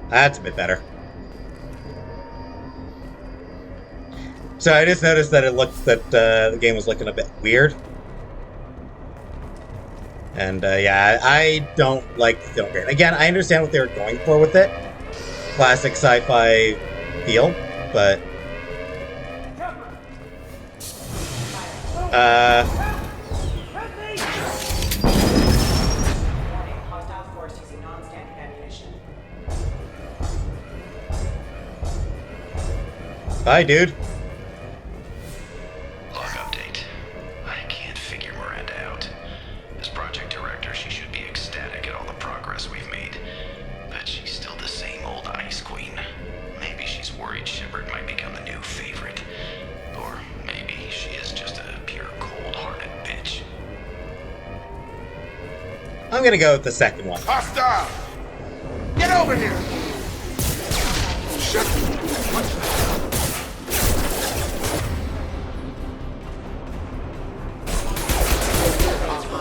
That's a bit better. So I just noticed that the game was looking a bit weird. And yeah, I don't like the film grade. Again, I understand what they were going for with it. Classic sci-fi feel, but bye, dude.
Log update. I can't figure Miranda out. As project director, she should be ecstatic at all the progress we've made. But she's still the same old ice queen. Maybe she's worried Shepard might become the new favorite. Or maybe she is just a pure cold-hearted bitch.
I'm gonna go with the second one.
Hostile! Get over here! Shut what?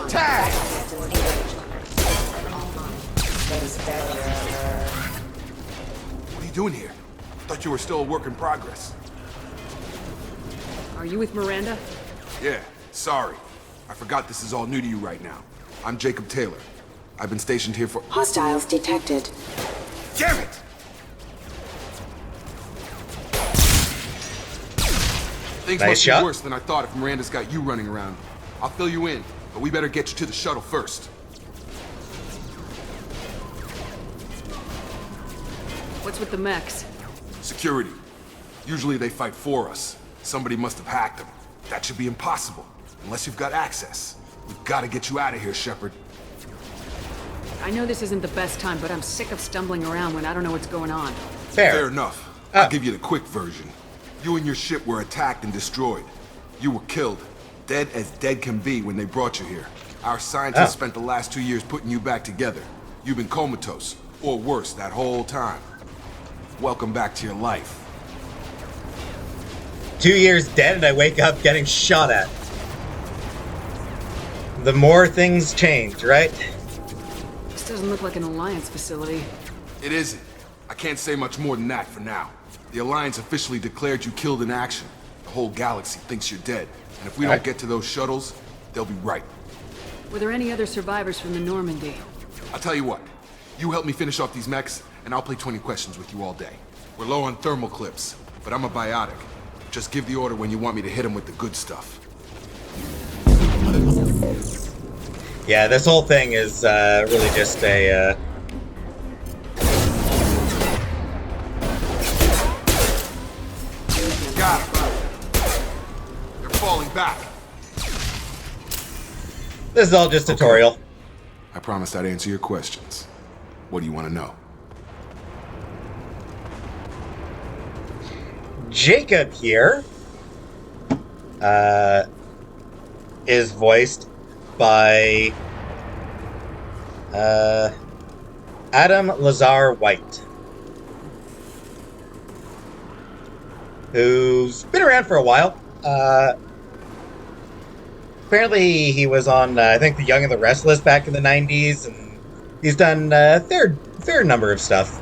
Tag!
What are you doing here? Thought you were still a work in progress.
Are you with Miranda?
Yeah, sorry. I forgot this is all new to you right now. I'm Jacob Taylor. I've been stationed here for—
Hostiles detected.
Damn it! Things
Nice
must
shot.
be worse than I thought if Miranda's got you running around. I'll fill you in, but we better get you to the shuttle first.
What's with the mechs?
Security. Usually they fight for us. Somebody must have hacked them. That should be impossible, unless you've got access. We've got to get you out of here, Shepard.
I know this isn't the best time, but I'm sick of stumbling around when I don't know what's going on.
Fair enough. I'll give you the quick version. You and your ship were attacked and destroyed. You were killed. Dead as dead can be when they brought you here. Our scientists spent the last 2 years putting you back together. You've been comatose, or worse, that whole time. Welcome back to your life.
2 years dead and I wake up getting shot at. The more things change, right?
This doesn't look like an Alliance facility.
It isn't. I can't say much more than that for now. The Alliance officially declared you killed in action. The whole galaxy thinks you're dead. And if we don't get to those shuttles, they'll be right.
Were there any other survivors from the Normandy?
I'll tell you what. You help me finish off these mechs, and I'll play 20 questions with you all day. We're low on thermal clips, but I'm a biotic. Just give the order when you want me to hit them with the good stuff.
Yeah, this whole thing is really just a...
Got him. falling back.
This is all just tutorial.
I promised I'd answer your questions. What do you want to know?
Jacob here is voiced by Adam Lazar White, who's been around for a while. Apparently he was on, I think, The Young and the Restless back in the 90s, and he's done a fair number of stuff.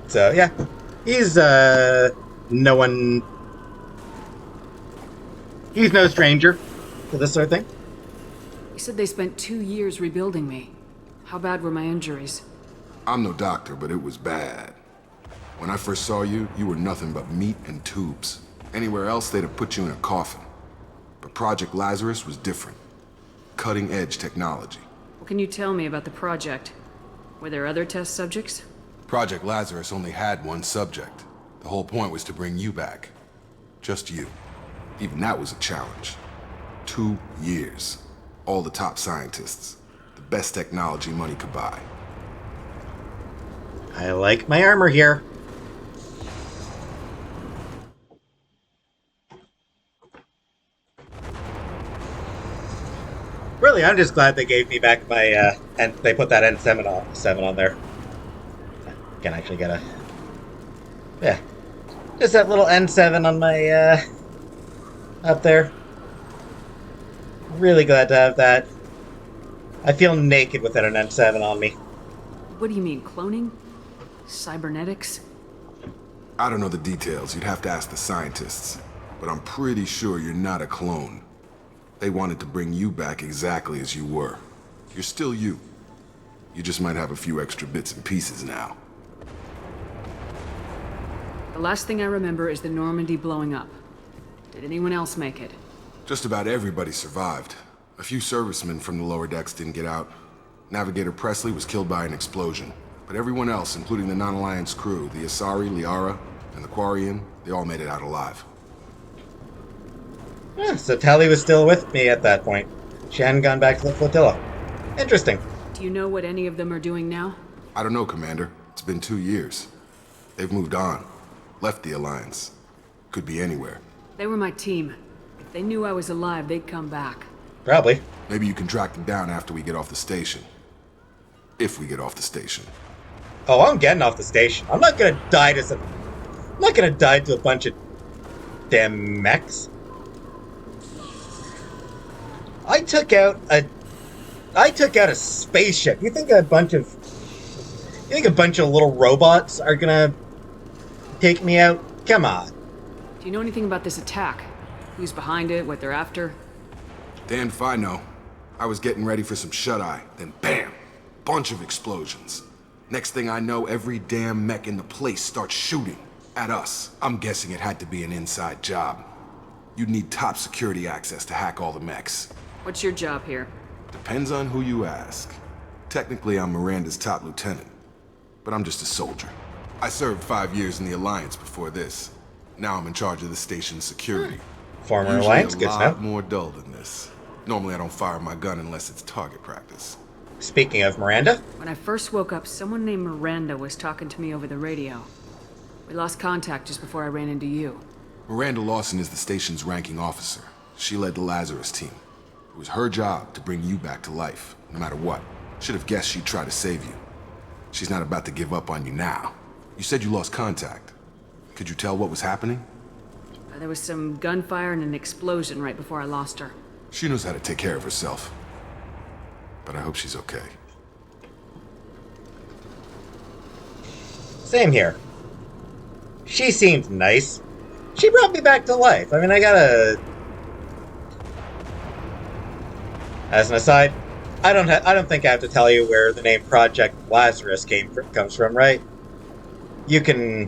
So, yeah, he's he's no stranger to this sort of thing.
You said they spent 2 years rebuilding me. How bad were my injuries?
I'm no doctor, but it was bad. When I first saw you, you were nothing but meat and tubes. Anywhere else, they'd have put you in a coffin. But Project Lazarus was different. Cutting-edge technology.
What can you tell me about the project? Were there other test subjects?
Project Lazarus only had one subject. The whole point was to bring you back. Just you. Even that was a challenge. 2 years. All the top scientists. The best technology money could buy.
I like my armor here. Really, I'm just glad they gave me back my, and they put that N7 on there. Can actually get a... Yeah. Just that little N7 on my, up there. Really glad to have that. I feel naked without an N7 on me.
What do you mean, cloning? Cybernetics?
I don't know the details. You'd have to ask the scientists. But I'm pretty sure you're not a clone. They wanted to bring you back exactly as you were. You're still you. You just might have a few extra bits and pieces now.
The last thing I remember is the Normandy blowing up. Did anyone else make it?
Just about everybody survived. A few servicemen from the lower decks didn't get out. Navigator Presley was killed by an explosion. But everyone else, including the non-Alliance crew, the Asari, Liara, and the Quarian, they all made it out alive.
Yeah, so Tali was still with me at that point. She hadn't gone back to the flotilla. Interesting.
Do you know what any of them are doing now?
I don't know, Commander. It's been 2 years. They've moved on. Left the Alliance. Could be anywhere.
They were my team. If they knew I was alive, they'd come back.
Probably.
Maybe you can track them down after we get off the station. If we get off the station.
Oh, I'm getting off the station. I'm not gonna die to some... I'm not gonna die to a bunch of damn mechs. I took out a spaceship. You think a bunch of little robots are gonna take me out? Come on.
Do you know anything about this attack? Who's behind it, what they're after?
Damned if I know. I was getting ready for some shut-eye, then bam! Bunch of explosions. Next thing I know, every damn mech in the place starts shooting at us. I'm guessing it had to be an inside job. You'd need top security access to hack all the mechs.
What's your job here?
Depends on who you ask. Technically, I'm Miranda's top lieutenant, but I'm just a soldier. I served 5 years in the Alliance before this. Now I'm in charge of the station's security.
Former
Usually
Alliance,
a
good to know.
lot more dull than this. Normally I don't fire my gun unless it's target practice.
Speaking of Miranda.
When I first woke up, someone named Miranda was talking to me over the radio. We lost contact just before I ran into you.
Miranda Lawson is the station's ranking officer. She led the Lazarus team. It was her job to bring you back to life, no matter what. Should have guessed she'd try to save you. She's not about to give up on you now. You said you lost contact. Could you tell what was happening?
There was some gunfire and an explosion right before I lost her.
She knows how to take care of herself. But I hope she's okay.
Same here. She seemed nice. She brought me back to life. I mean, I gotta... As an aside, I don't think I have to tell you where the name Project Lazarus comes from, right? You can...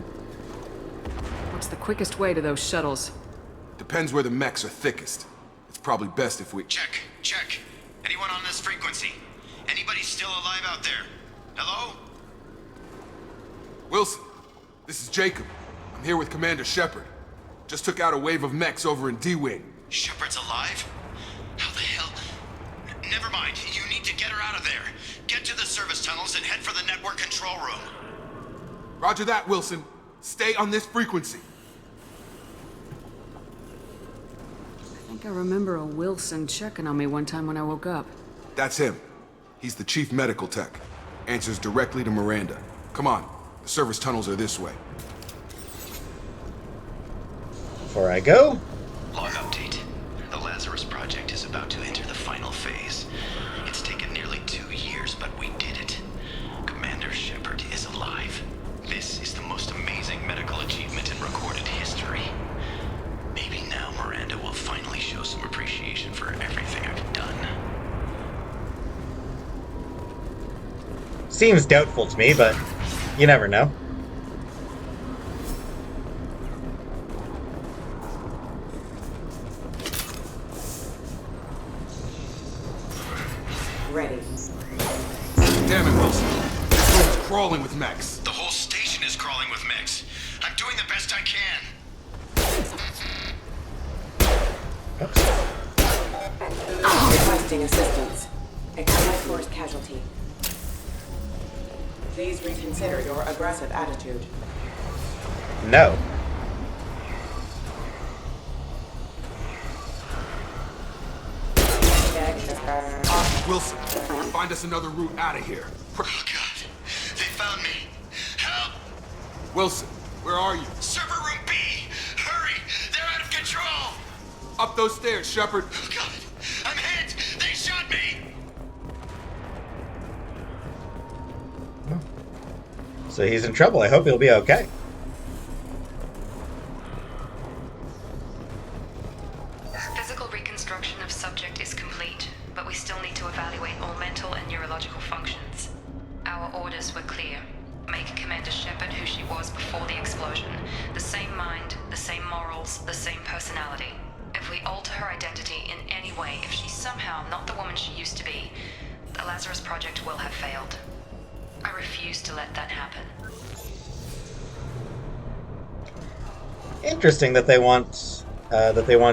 What's the quickest way to those shuttles?
Depends where the mechs are thickest. It's probably best if we...
Check. Anyone on this frequency? Anybody still alive out there? Hello?
Wilson, this is Jacob. I'm here with Commander Shepard. Just took out a wave of mechs over in D-Wing.
Shepard's alive? How the hell? Never mind. You need to get her out of there. Get to the service tunnels and head for the network control room.
Roger that, Wilson. Stay on this frequency.
I think I remember a Wilson checking on me one time when I woke up.
That's him. He's the chief medical tech. Answers directly to Miranda. Come on. The service tunnels are this way.
Before I go,
Log update. The Lazarus project is about to enter the final phase. It's taken nearly 2 years, but we did it. Commander Shepard is alive. This is the most amazing medical achievement in recorded history. Maybe now Miranda will finally show some appreciation for everything I've done.
seems doubtful to me, but you never know.
Ready.
Damn it, Wilson. This room's crawling with mechs.
The whole station is crawling with mechs. I'm doing the best I can.
Requesting assistance. Excessive force casualty. Please reconsider your aggressive attitude.
No.
Wilson, find us another route out of here.
Oh, God. They found me. Help!
Wilson, where are you?
Server room B! Hurry! They're out of control!
Up those stairs, Shepard.
Oh, God. I'm hit! They shot me!
So he's in trouble. I hope he'll be okay.
Physical reconstruction of subject is complete, but we still need to evaluate all mental and neurological functions. Our orders were clear. Make Commander Shepard who she was before the explosion. The same mind, the same morals, the same personality. If we alter her identity in any way, if she's somehow not the woman she used to be, the Lazarus Project will have failed. I refuse to let that happen.
Interesting that they want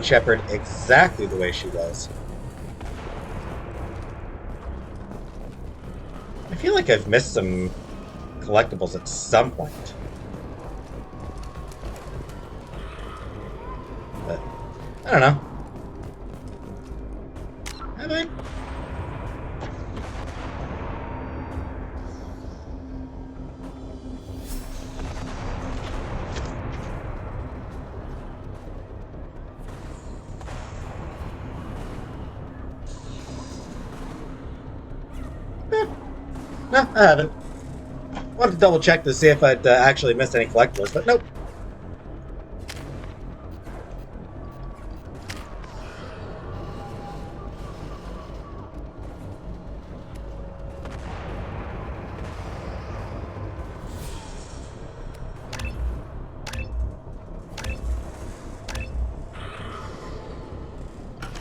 Shepard exactly the way she was. I feel like I've missed some collectibles at some point. But I don't know. Have I? No, I haven't. Wanted to double check to see if I'd actually missed any collectibles, but nope.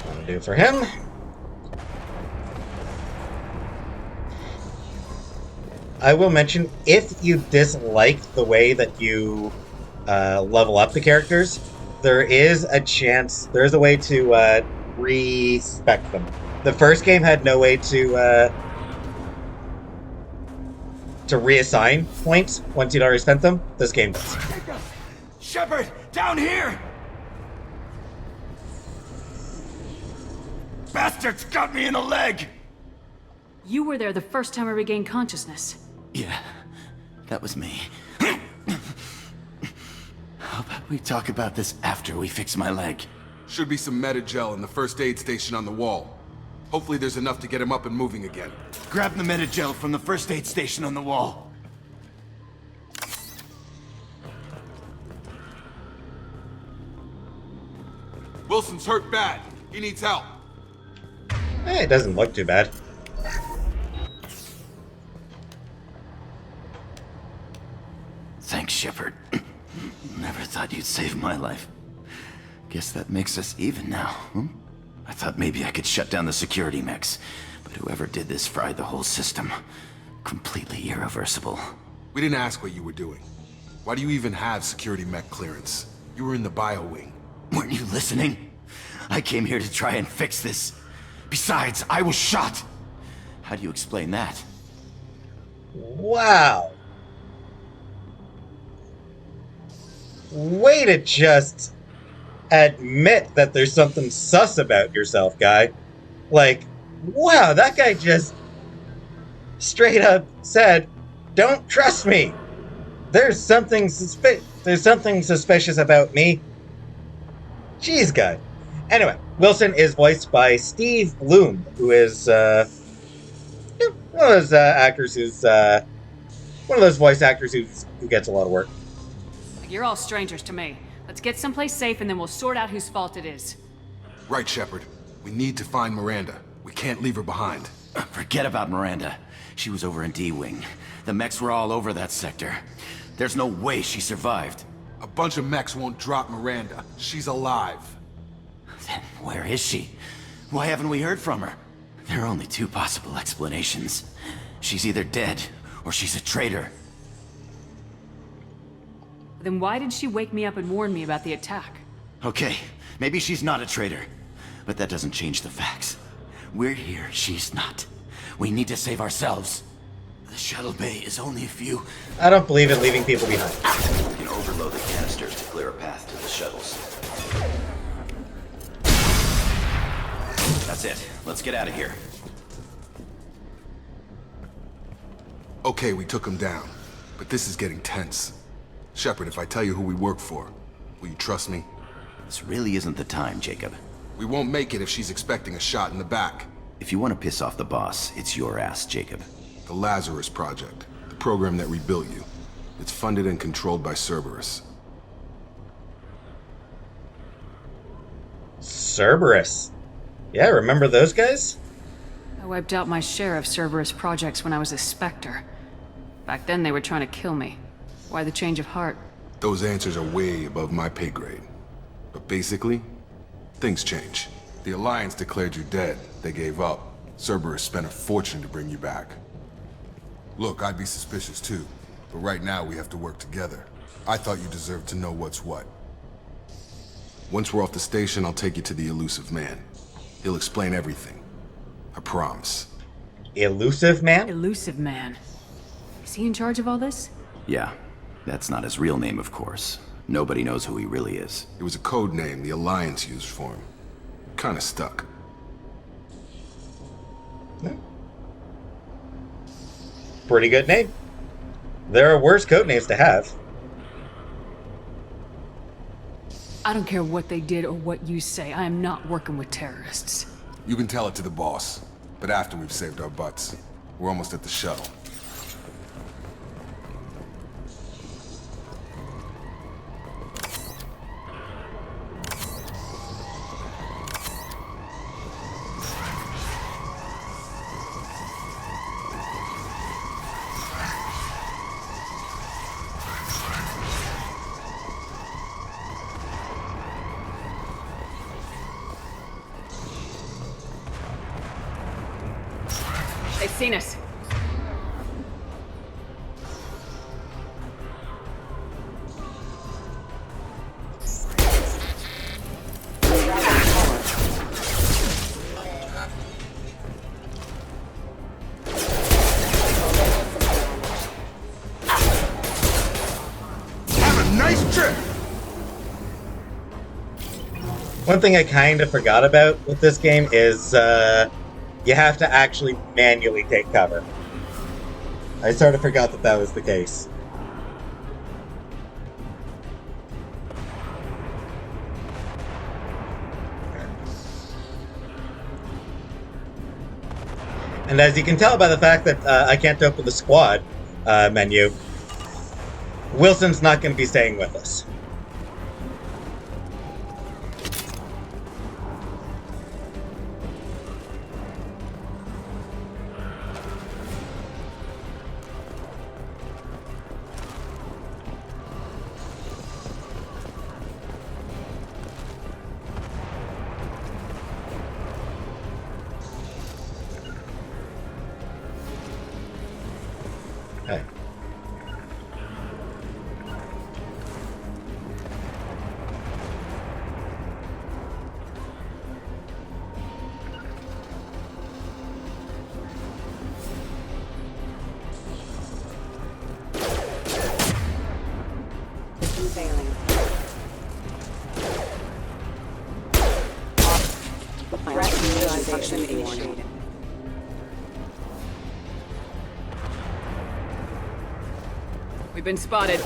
That'll do for him. I will mention, if you dislike the way that you level up the characters, there is a chance, there is a way to respec them. The first game had no way to reassign points once you'd already spent them. This game does.
Shepard, down here! Bastards got me in the leg!
You were there the first time I regained consciousness.
Yeah, that was me. How about we talk about this after we fix my leg?
Should be some Metagel in the first aid station on the wall. Hopefully there's enough to get him up and moving again.
Grab the Metagel from the first aid station on the wall.
Wilson's hurt bad. He needs help.
It doesn't look too bad.
Thanks, Shepard. Never thought you'd save my life. Guess that makes us even now, hmm? I thought maybe I could shut down the security mechs, but whoever did this fried the whole system. Completely irreversible.
We didn't ask what you were doing. Why do you even have security mech clearance? You were in the bio wing.
Weren't you listening? I came here to try and fix this. Besides, I was shot. How do you explain that?
Wow. Way to just admit that there's something sus about yourself, guy. Like, wow, that guy just straight up said, "Don't trust me. There's something suspicious about me." Jeez, guy. Anyway, Wilson is voiced by Steve Bloom, who is one of those actors who's one of those voice actors who gets a lot of work.
You're all strangers to me. Let's get someplace safe and then we'll sort out whose fault it is.
Right, Shepard. We need to find Miranda. We can't leave her behind.
Forget about Miranda. She was over in D-Wing. The mechs were all over that sector. There's no way she survived.
A bunch of mechs won't drop Miranda. She's alive.
Then where is she? Why haven't we heard from her? There are only two possible explanations. She's either dead, or she's a traitor.
Then why did she wake me up and warn me about the attack?
Okay, maybe she's not a traitor. But that doesn't change the facts. We're here, she's not. We need to save ourselves. The shuttle bay is only a few...
I don't believe in leaving people behind.
We can overload the canisters to clear a path to the shuttles.
That's it. Let's get out of here.
Okay, we took him down. But this is getting tense. Shepard, if I tell you who we work for, will you trust me?
This really isn't the time, Jacob.
We won't make it if she's expecting a shot in the back.
If you want to piss off the boss, it's your ass, Jacob.
The Lazarus Project, the program that rebuilt you. It's funded and controlled by Cerberus.
Cerberus? Yeah, remember those guys?
I wiped out my share of Cerberus projects when I was a Spectre. Back then they were trying to kill me. Why the change of heart?
Those answers are way above my pay grade. But basically, things change. The Alliance declared you dead. They gave up. Cerberus spent a fortune to bring you back. Look, I'd be suspicious too. But right now we have to work together. I thought you deserved to know what's what. Once we're off the station, I'll take you to the Elusive Man. He'll explain everything. I promise.
Elusive Man?
Elusive Man. Is he in charge of all this?
Yeah. That's not his real name, of course. Nobody knows who he really is.
It was a code name the Alliance used for him. Kinda stuck.
Pretty good name. There are worse code names to have.
I don't care what they did or what you say. I am not working with terrorists.
You can tell it to the boss, but after we've saved our butts. We're almost at the shuttle.
They've seen us.
Have a nice trip!
One thing I kind of forgot about with this game is you have to actually manually take cover. I sort of forgot that that was the case. And as you can tell by the fact that I can't open the squad menu, Wilson's not going to be staying with us.
Decontamination initiated.
We've been spotted.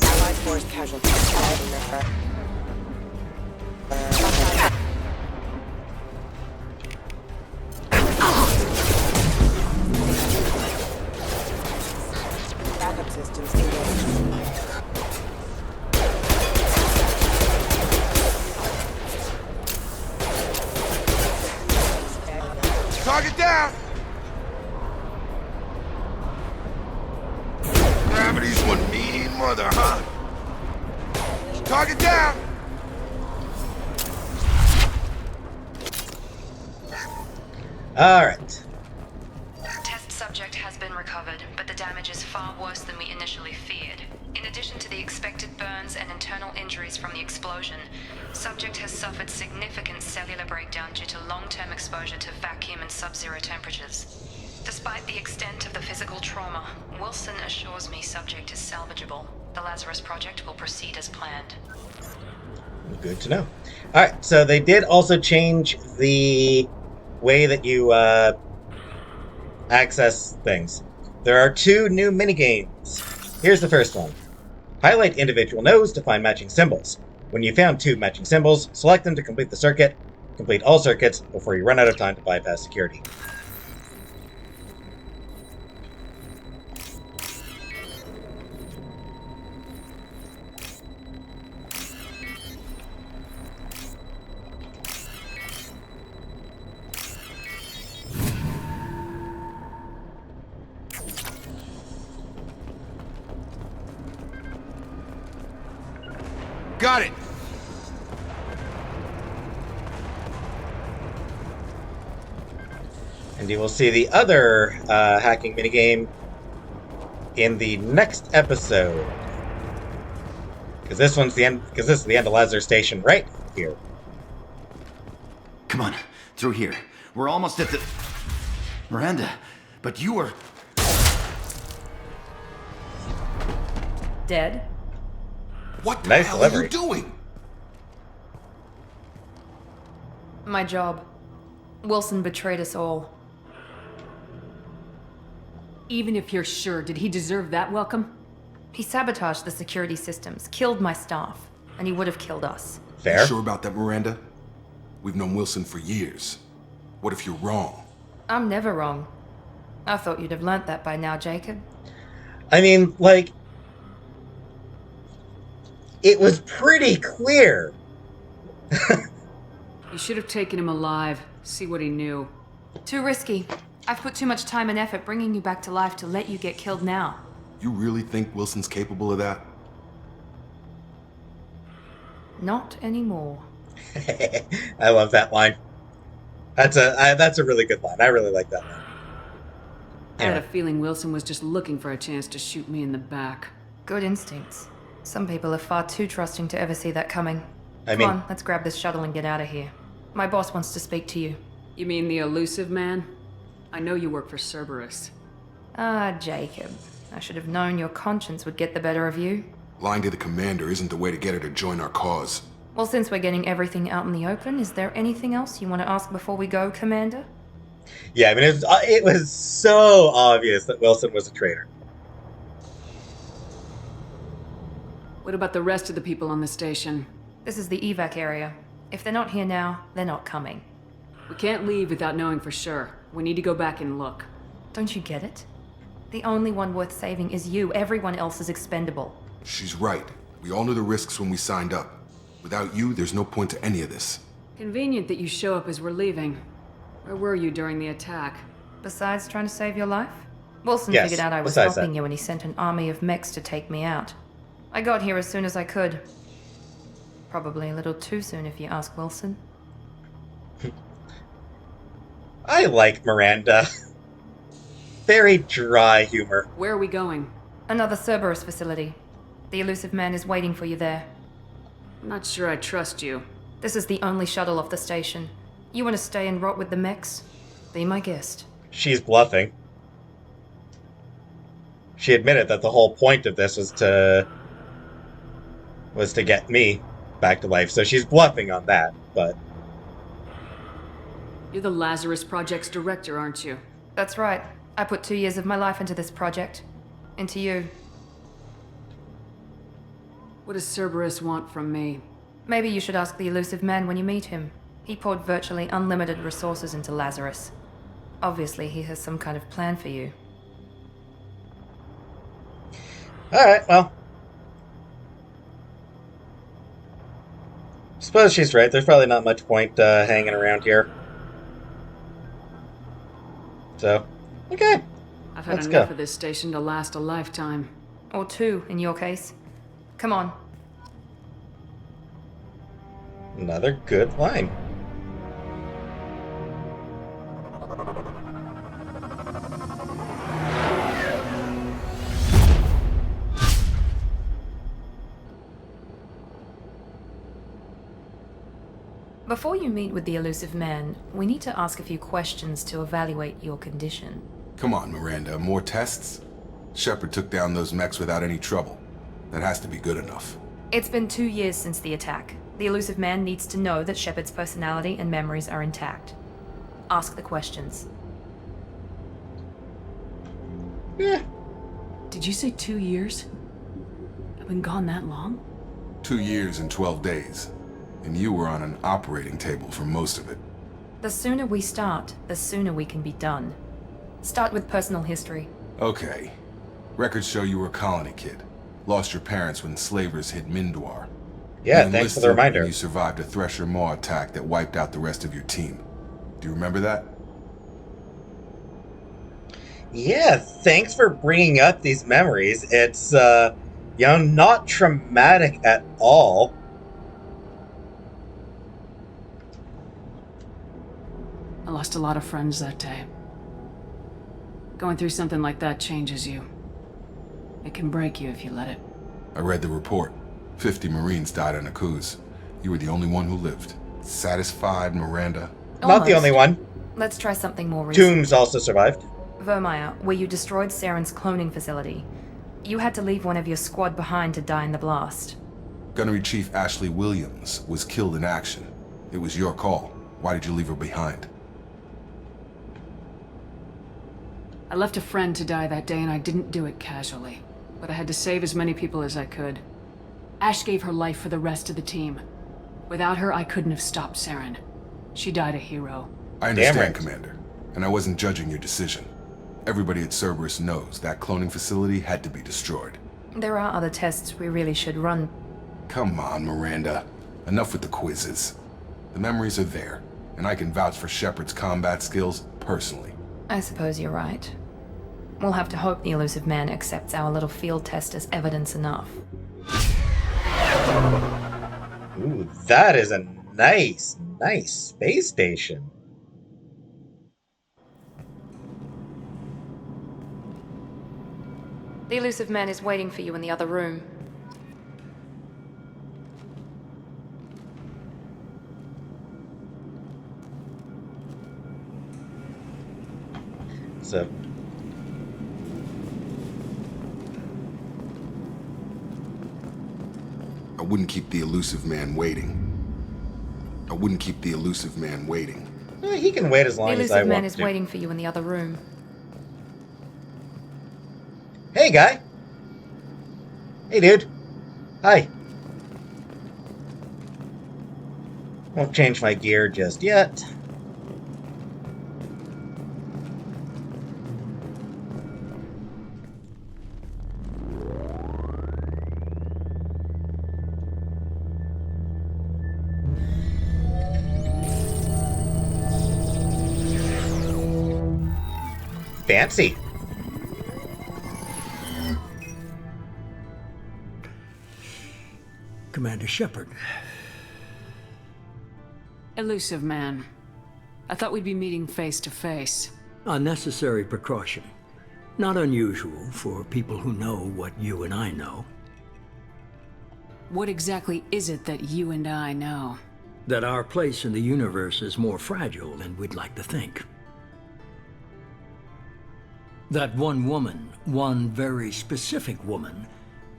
Allied force casualties. Backup systems engaged.
Target down! Gravity's one mean mother, huh? Target down!
Alright.
Test subject has been recovered, but the damage is far worse than we initially feared. In addition to the expected burns and internal injuries from the explosion, subject has suffered significant cellular breakdown due to long-term exposure to vacuum and sub-zero temperatures. Despite the extent of the physical trauma, Wilson assures me subject is salvageable. The Lazarus project will proceed as planned.
Good to know. Alright, so they did also change the way that you access things. There are 2 new minigames. Here's the first one. Highlight individual nodes to find matching symbols. When you found 2 matching symbols, select them to complete the circuit. Complete all circuits before you run out of time to bypass security.
Got it!
And you will see the other hacking minigame in the next episode. Because this one's the end. Because this is the end of Lazarus Station right here.
Come on, through here. We're almost at the... Miranda, but you were...
Dead?
What the
Nice
hell
delivery.
are you doing?
My job. Wilson betrayed us all.
Even if you're sure, did he deserve that welcome?
He sabotaged the security systems, killed my staff, and he would have killed us.
Fair.
You sure about that, Miranda? We've known Wilson for years. What if you're wrong?
I'm never wrong. I thought you'd have learnt that by now, Jacob.
I mean, like, it was pretty clear.
You should have taken him alive, see what he knew.
Too risky. I've put too much time and effort bringing you back to life to let you get killed now.
You really think Wilson's capable of that?
Not anymore.
I love that line. That's a really good line. I really like that line.
I had a feeling Wilson was just looking for a chance to shoot me in the back.
Good instincts. Some people are far too trusting to ever see that coming.
Come
on, let's grab this shuttle and get out of here. My boss wants to speak to you.
You mean the elusive man? I know you work for Cerberus.
Ah, Jacob. I should have known your conscience would get the better of you.
Lying to the commander isn't the way to get her to join our cause.
Well, since we're getting everything out in the open, is there anything else you want to ask before we go, Commander?
Yeah, I mean, it was so obvious that Wilson was a traitor.
What about the rest of the people on the station?
This is the evac area. If they're not here now, they're not coming.
We can't leave without knowing for sure. We need to go back and look.
Don't you get it? The only one worth saving is you. Everyone else is expendable.
She's right. We all knew the risks when we signed up. Without you, there's no point to any of this.
Convenient that you show up as we're leaving. Where were you during the attack?
Besides trying to save your life? Wilson
Yes,
figured out I was
besides
helping
that.
you and he sent an army of mechs to take me out. I got here as soon as I could. Probably a little too soon if you ask Wilson.
I like Miranda. Very dry humor.
Where are we going?
Another Cerberus facility. The elusive man is waiting for you there.
I'm not sure I trust you.
This is the only shuttle off the station. You want to stay and rot with the mechs? Be my guest.
She's bluffing. She admitted that the whole point of this was to was to get me back to life, so she's bluffing on that, but...
You're the Lazarus Project's director, aren't you?
That's right. I put 2 years of my life into this project. Into you.
What does Cerberus want from me?
Maybe you should ask the elusive man when you meet him. He poured virtually unlimited resources into Lazarus. Obviously, he has some kind of plan for you.
Alright, well. Suppose she's right. There's probably not much point hanging around here. So, okay.
I've had
Let's
enough
go.
of this station to last a lifetime.
Or 2, in your case. Come on.
Another good line.
Before you meet with the elusive man, we need to ask a few questions to evaluate your condition.
Come on, Miranda, more tests? Shepard took down those mechs without any trouble. That has to be good enough.
It's been 2 years since the attack. The elusive man needs to know that Shepard's personality and memories are intact. Ask the questions.
Yeah.
Did you say 2 years? I've been gone that long?
2 years and 12 days. And you were on an operating table for most of it.
The sooner we start, the sooner we can be done. Start with personal history.
Okay. Records show you were a colony kid. Lost your parents when slavers hit Mindwar.
Yeah,
You
thanks for the
enlisted
reminder.
and you survived a Thresher Maw attack that wiped out the rest of your team. Do you remember that?
Yeah, thanks for bringing up these memories. It's, not traumatic at all.
I lost a lot of friends that day. Going through something like that changes you. It can break you if you let it.
I read the report. 50 Marines died on Akuz. You were the only one who lived. Satisfied, Miranda?
Not the only one.
Let's try something more recent.
Toombs also survived.
Vermeer, where you destroyed Saren's cloning facility. You had to leave one of your squad behind to die in the blast.
Gunnery Chief Ashley Williams was killed in action. It was your call. Why did you leave her behind?
I left a friend to die that day and I didn't do it casually. But I had to save as many people as I could. Ash gave her life for the rest of the team. Without her, I couldn't have stopped Saren. She died a hero.
I understand,
right.
Commander. And I wasn't judging your decision. Everybody at Cerberus knows that cloning facility had to be destroyed.
There are other tests we really should run.
Come on, Miranda. Enough with the quizzes. The memories are there, and I can vouch for Shepard's combat skills personally.
I suppose you're right. We'll have to hope the elusive man accepts our little field test as evidence enough.
Ooh, that is a nice space station.
The elusive man is waiting for you in the other room.
So,
I wouldn't keep the elusive man waiting. I wouldn't keep the elusive man waiting.
he can wait as long
The
as I
elusive man
want
is
to.
waiting for you in the other room.
Hey, guy. Hey, dude. Hi. Won't change my gear just yet. Fancy.
Commander Shepard.
Elusive man. I thought we'd be meeting face to face.
A necessary precaution. Not unusual for people who know what you and I know.
What exactly is it that you and I know?
That our place in the universe is more fragile than we'd like to think. That one woman, one very specific woman,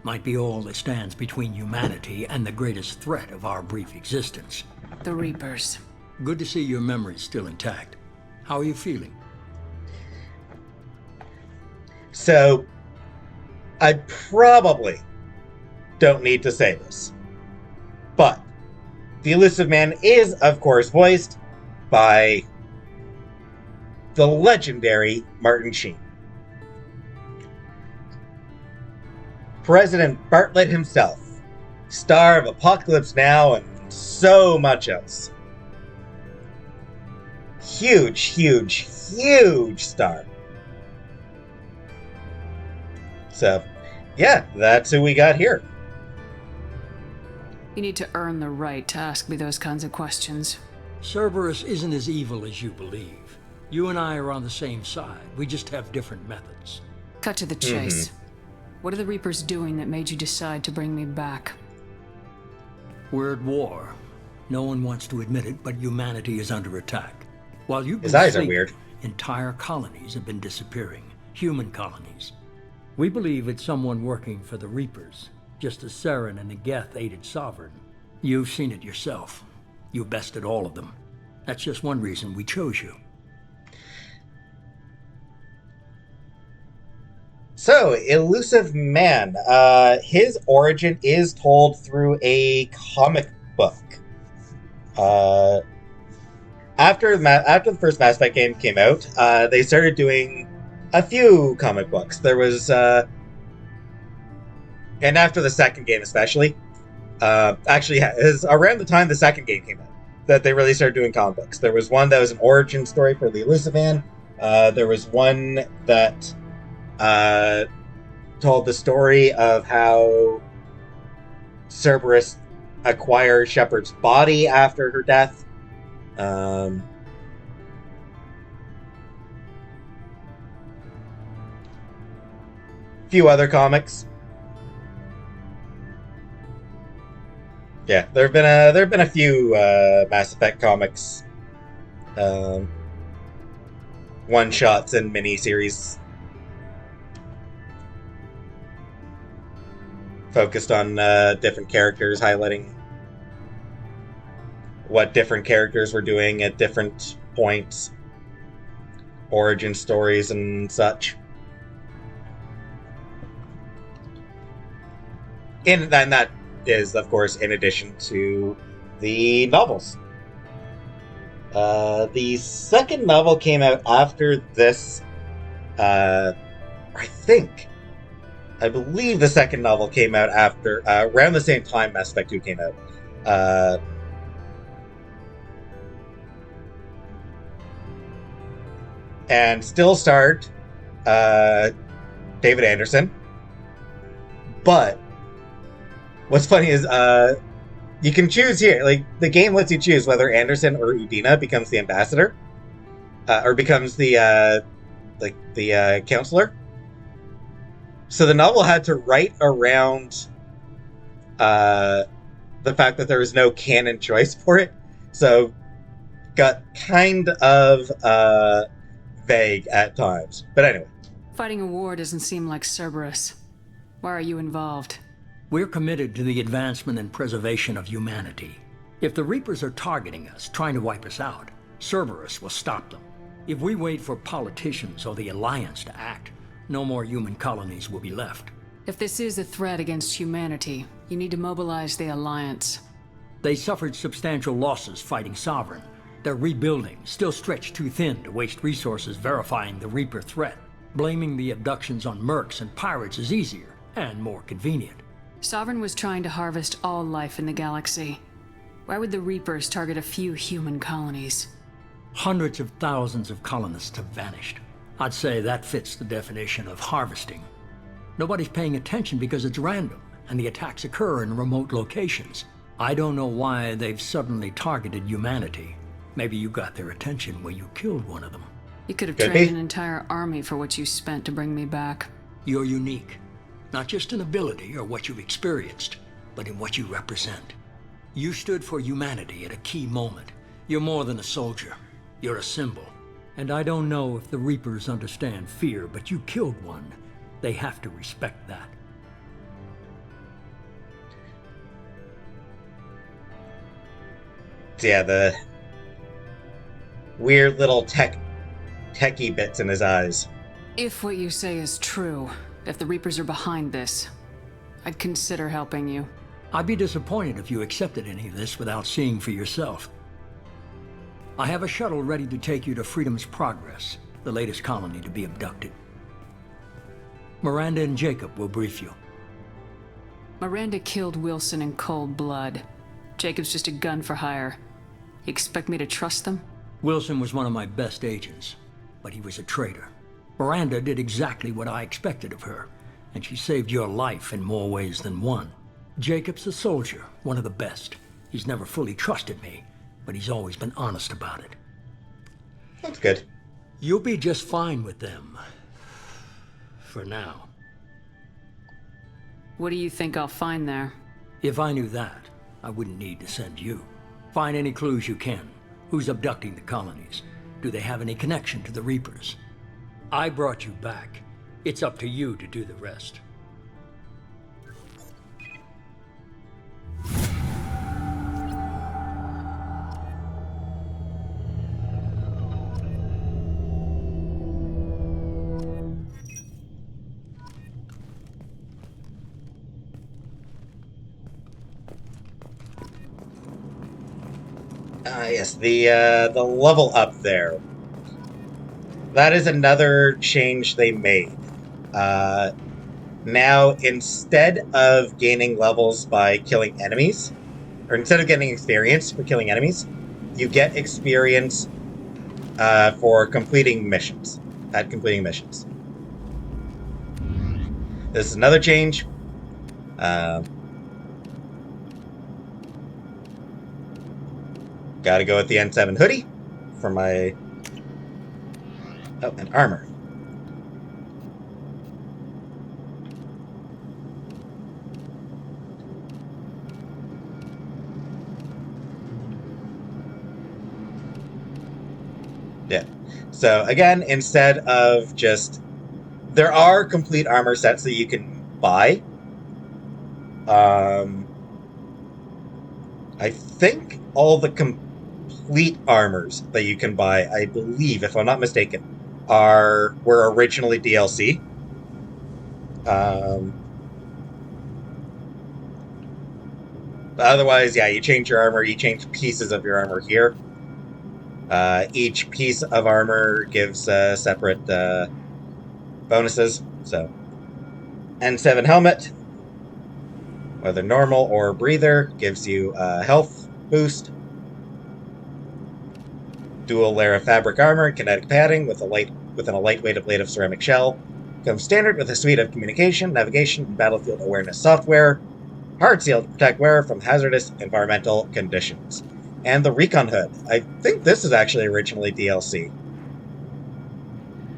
Might be all that stands between humanity and the greatest threat of our brief existence.
The Reapers.
Good to see your memory's still intact. How are you feeling?
So, I probably don't need to say this, but the Elusive Man is, of course, voiced by the legendary Martin Sheen. President Bartlett himself, star of Apocalypse Now and so much else. Huge, huge, huge star. So, yeah, that's who we got here.
You need to earn the right to ask me those kinds of questions.
Cerberus isn't as evil as you believe. You and I are on the same side. We just have different methods.
Cut to the chase. What are the Reapers doing that made you decide to bring me back?
We're at war. No one wants to admit it, but humanity is under attack. While you've been
His eyes
sleeping,
are weird.
Entire colonies have been disappearing. Human colonies. We believe it's someone working for the Reapers, just as Saren and the Geth aided Sovereign. You've seen it yourself. You bested all of them. That's just one reason we chose you.
So, Elusive Man. His origin is told through a comic book. After the first Mass Effect game came out, they started doing a few comic books. There was, and after the second game especially, actually, it was around the time the second game came out that they really started doing comic books. There was one that was an origin story for the Elusive Man. There was one that told the story of how Cerberus acquired Shepard's body after her death. Few other comics. Yeah, there have been a few Mass Effect comics, one shots and miniseries focused on different characters, highlighting what different characters were doing at different points, origin stories and such. And that is, of course, in addition to the novels. The second novel came out after this. I believe the second novel came out after, around the same time Mass Effect 2 came out. And still starred David Anderson. But what's funny is you can choose here. Like, the game lets you choose whether Anderson or Udina becomes the ambassador, or becomes the counselor. So the novel had to write around the fact that there was no canon choice for it. So got kind of vague at times. But anyway.
Fighting a war doesn't seem like Cerberus. Why are you involved?
We're committed to the advancement and preservation of humanity. If the Reapers are targeting us, trying to wipe us out, Cerberus will stop them. If we wait for politicians or the Alliance to act, no more human colonies will be left.
If this is a threat against humanity, you need to mobilize the Alliance.
They suffered substantial losses fighting Sovereign. They're rebuilding, still stretched too thin to waste resources verifying the Reaper threat. Blaming the abductions on mercs and pirates is easier and more convenient.
Sovereign was trying to harvest all life in the galaxy. Why would the Reapers target a few human colonies?
Hundreds of thousands of colonists have vanished. I'd say that fits the definition of harvesting. Nobody's paying attention because it's random, and the attacks occur in remote locations. I don't know why they've suddenly targeted humanity. Maybe you got their attention when you killed one of them.
You could have trained an entire army for what you spent to bring me back.
You're unique. Not just in ability or what you've experienced, but in what you represent. You stood for humanity at a key moment. You're more than a soldier. You're a symbol. And I don't know if the Reapers understand fear, but you killed one. They have to respect that.
yeah, the weird little techie bits in his eyes.
If what you say is true, if the Reapers are behind this, I'd consider helping you.
I'd be disappointed if you accepted any of this without seeing for yourself. I have a shuttle ready to take you to Freedom's Progress, the latest colony to be abducted. Miranda and Jacob will brief you.
Miranda killed Wilson in cold blood. Jacob's just a gun for hire. You expect me to trust them?
Wilson was one of my best agents, but he was a traitor. Miranda did exactly what I expected of her, and she saved your life in more ways than one. Jacob's a soldier, one of the best. He's never fully trusted me, but he's always been honest about it.
That's good.
You'll be just fine with them. For now.
What do you think I'll find there?
If I knew that, I wouldn't need to send you. Find any clues you can. Who's abducting the colonies? Do they have any connection to the Reapers? I brought you back. It's up to you to do the rest.
Yes, the level up there. That is another change they made. Now, instead of gaining levels by killing enemies, or instead of getting experience for killing enemies, you get experience for completing missions. At completing missions. This is another change. Gotta go with the N7 hoodie for my... Oh, and armor. Yeah. So, again, instead of just... There are complete armor sets that you can buy. I think all the complete armors that you can buy, I believe, if I'm not mistaken, were originally DLC. Otherwise, yeah, you change your armor, you change pieces of your armor here. Each piece of armor gives separate bonuses. So, N7 helmet, whether normal or breather, gives you a health boost. Dual layer of fabric armor and kinetic padding within a lightweight ablative ceramic shell. Comes standard with a suite of communication, navigation, and battlefield awareness software. Hard sealed to protect wearer from hazardous environmental conditions. And the Recon Hood. I think this is actually originally DLC.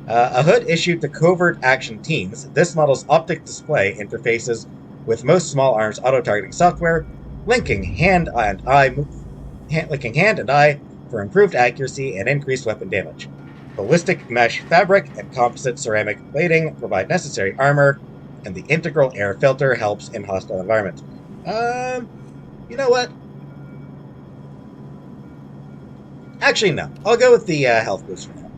A hood issued to covert action teams. This model's optic display interfaces with most small arms auto-targeting software, linking hand and eye for improved accuracy and increased weapon damage. Ballistic mesh fabric and composite ceramic plating provide necessary armor, and the integral air filter helps in hostile environments. You know what? Actually, no. I'll go with the health boost for now.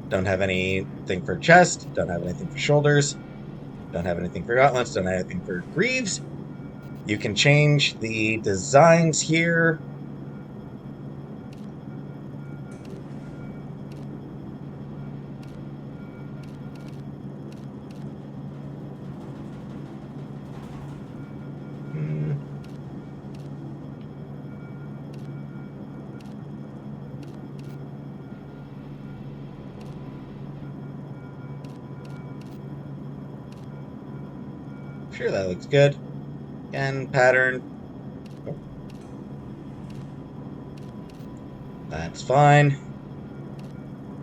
Don't have anything for chest, don't have anything for shoulders, don't have anything for gauntlets, don't have anything for greaves. You can change the designs here. Sure, that looks good. Again, pattern. Oh. That's fine.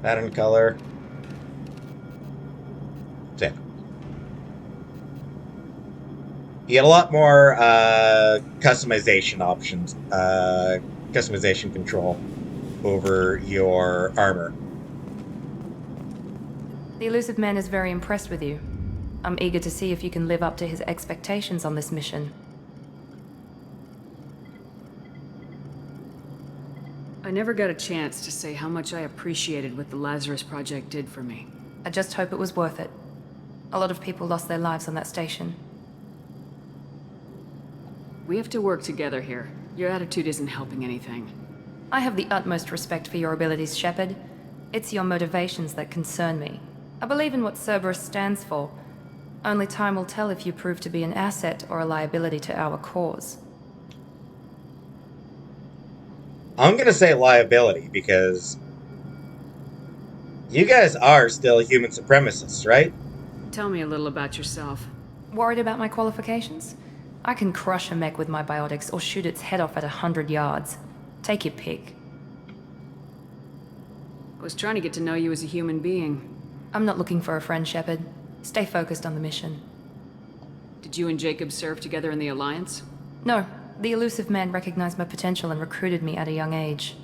Pattern color. Same. You get a lot more customization options, customization control over your armor.
The elusive man is very impressed with you. I'm eager to see if you can live up to his expectations on this mission.
never got a chance to say how much I appreciated what the Lazarus Project did for me.
I just hope it was worth it. A lot of people lost their lives on that station.
We have to work together here. Your attitude isn't helping anything.
I have the utmost respect for your abilities, Shepard. It's your motivations that concern me. I believe in what Cerberus stands for. Only time will tell if you prove to be an asset or a liability to our cause.
I'm gonna say liability, because you guys are still human supremacists, right?
Tell me a little about yourself.
Worried about my qualifications? I can crush a mech with my biotics or shoot its head off at 100 yards. Take your pick.
I was trying to get to know you as a human being.
I'm not looking for a friend, Shepard. Stay focused on the mission.
Did you and Jacob serve together in the Alliance?
No. The elusive man recognized my potential and recruited me at a young age.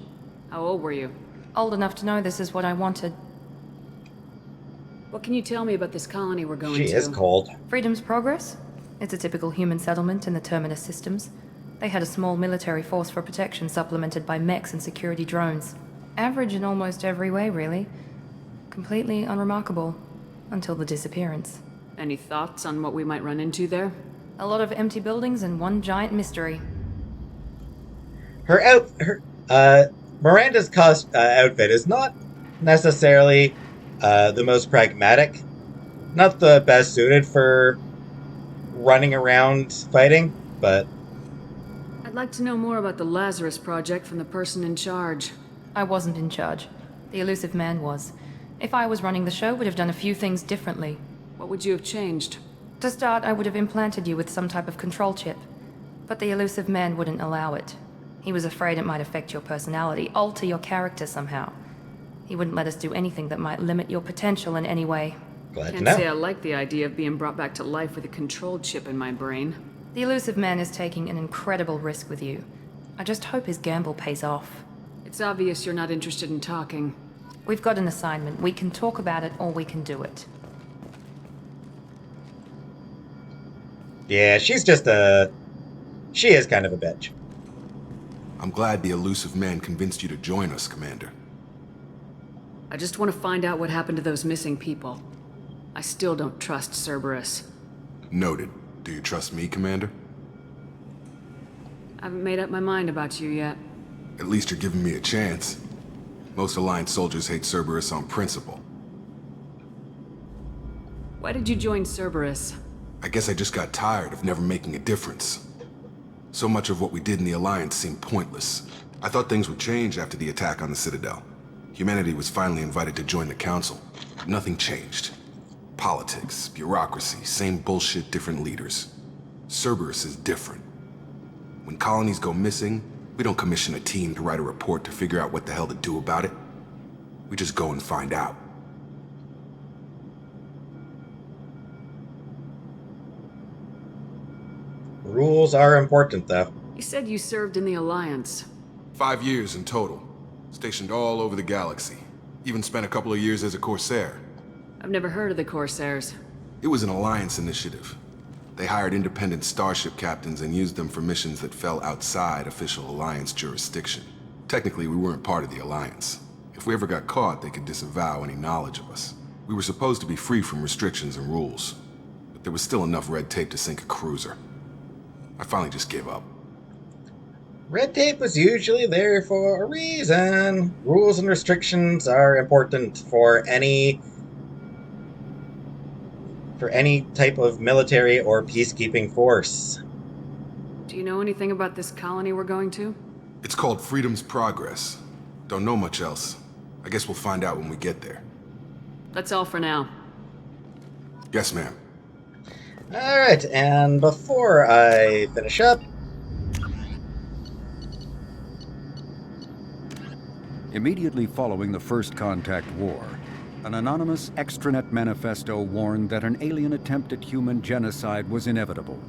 How old were you?
Old enough to know this is what I wanted.
What can you tell me about this colony we're going to?
She is cold.
Freedom's Progress? It's a typical human settlement in the Terminus systems. They had a small military force for protection supplemented by mechs and security drones. Average in almost every way, really. Completely unremarkable. Until the disappearance.
Any thoughts on what we might run into there?
A lot of empty buildings and one giant mystery.
Miranda's outfit is not necessarily the most pragmatic. Not the best suited for running around fighting, but...
I'd like to know more about the Lazarus Project from the person in charge.
I wasn't in charge. The elusive man was. If I was running the show, would have done a few things differently.
What would you have changed?
To start, I would have implanted you with some type of control chip. But the elusive man wouldn't allow it. He was afraid it might affect your personality, alter your character somehow. He wouldn't let us do anything that might limit your potential in any way.
Glad
Can't say I like the idea of being brought back to life with a control chip in my brain.
The elusive man is taking an incredible risk with you. I just hope his gamble pays off.
It's obvious you're not interested in talking.
We've got an assignment. We can talk about it or we can do it.
Yeah, she is kind of a bitch.
I'm glad the elusive man convinced you to join us, Commander.
I just want to find out what happened to those missing people. I still don't trust Cerberus.
Noted. Do you trust me, Commander?
I haven't made up my mind about you yet.
At least you're giving me a chance. Most Alliance soldiers hate Cerberus on principle.
Why did you join Cerberus?
I guess I just got tired of never making a difference. So much of what we did in the Alliance seemed pointless. I thought things would change after the attack on the Citadel. Humanity was finally invited to join the Council. Nothing changed. Politics, bureaucracy, same bullshit, different leaders. Cerberus is different. When colonies go missing, we don't commission a team to write a report to figure out what the hell to do about it. We just go and find out.
Rules are important, though.
You said you served in the Alliance.
5 years in total. Stationed all over the galaxy. Even spent a couple of years as a Corsair.
I've never heard of the Corsairs.
It was an Alliance initiative. They hired independent starship captains and used them for missions that fell outside official Alliance jurisdiction. Technically, we weren't part of the Alliance. If we ever got caught, they could disavow any knowledge of us. We were supposed to be free from restrictions and rules. But there was still enough red tape to sink a cruiser. I finally just gave up.
Red tape was usually there for a reason. Rules and restrictions are important for any type of military or peacekeeping force.
Do you know anything about this colony we're going to?
It's called Freedom's Progress. Don't know much else. I guess we'll find out when we get there.
That's all for now.
Yes, ma'am.
Alright, and before I finish up...
Immediately following the First Contact War, an anonymous extranet manifesto warned that an alien attempt at human genocide was inevitable.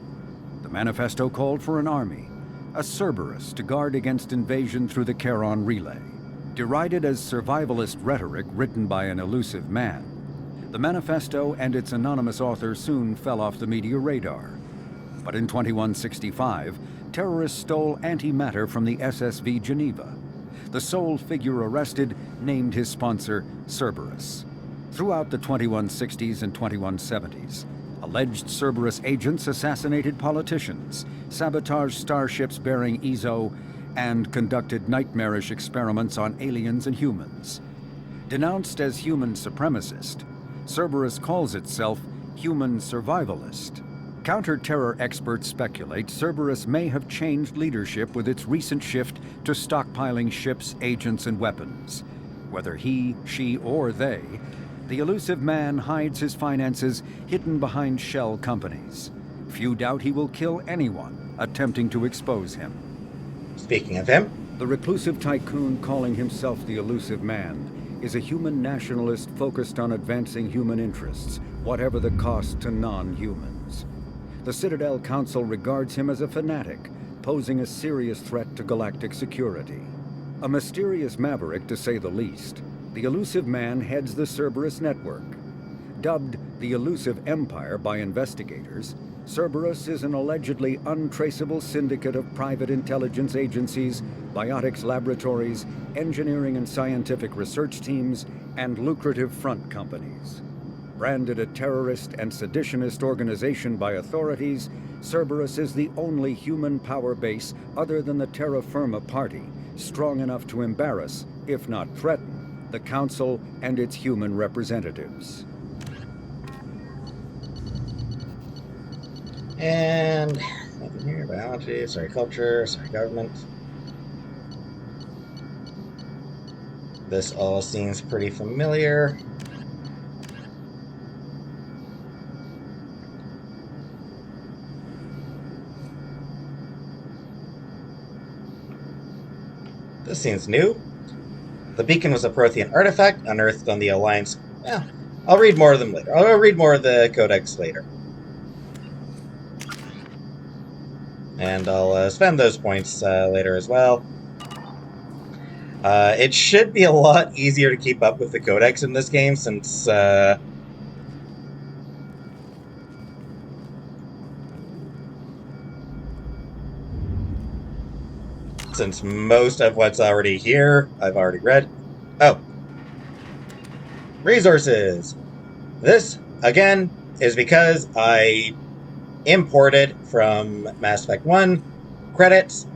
The manifesto called for an army, a Cerberus, to guard against invasion through the Charon Relay. Derided as survivalist rhetoric written by an elusive man, the manifesto and its anonymous author soon fell off the media radar. But in 2165, terrorists stole antimatter from the SSV Geneva. The sole figure arrested named his sponsor Cerberus. Throughout the 2160s and 2170s, alleged Cerberus agents assassinated politicians, sabotaged starships bearing Ezo, and conducted nightmarish experiments on aliens and humans. Denounced as human supremacist, Cerberus calls itself human survivalist. Counter-terror experts speculate Cerberus may have changed leadership with its recent shift to stockpiling ships, agents, and weapons. Whether he, she, or they, the elusive man hides his finances hidden behind shell companies. Few doubt he will kill anyone attempting to expose him.
Speaking of him,
the reclusive tycoon calling himself the elusive man is a human nationalist focused on advancing human interests, whatever the cost to non-humans. The Citadel Council regards him as a fanatic, posing a serious threat to galactic security. A mysterious maverick, to say the least, the elusive man heads the Cerberus network. Dubbed the Elusive Empire by investigators, Cerberus is an allegedly untraceable syndicate of private intelligence agencies, biotics laboratories, engineering and scientific research teams, and lucrative front companies. Branded a terrorist and seditionist organization by authorities, Cerberus is the only human power base other than the Terra Firma Party strong enough to embarrass, if not threaten, the Council and its human representatives.
And nothing here, biology, sorry culture, sorry government. This all seems pretty familiar. This seems new. The beacon was a Prothean artifact unearthed on the Alliance. Well, I'll read more of them later. I'll read more of the codex later. And I'll spend those points later as well. It should be a lot easier to keep up with the codex in this game since most of what's already here I've already read. Oh. Resources. This, again, is because I imported from Mass Effect 1 credits.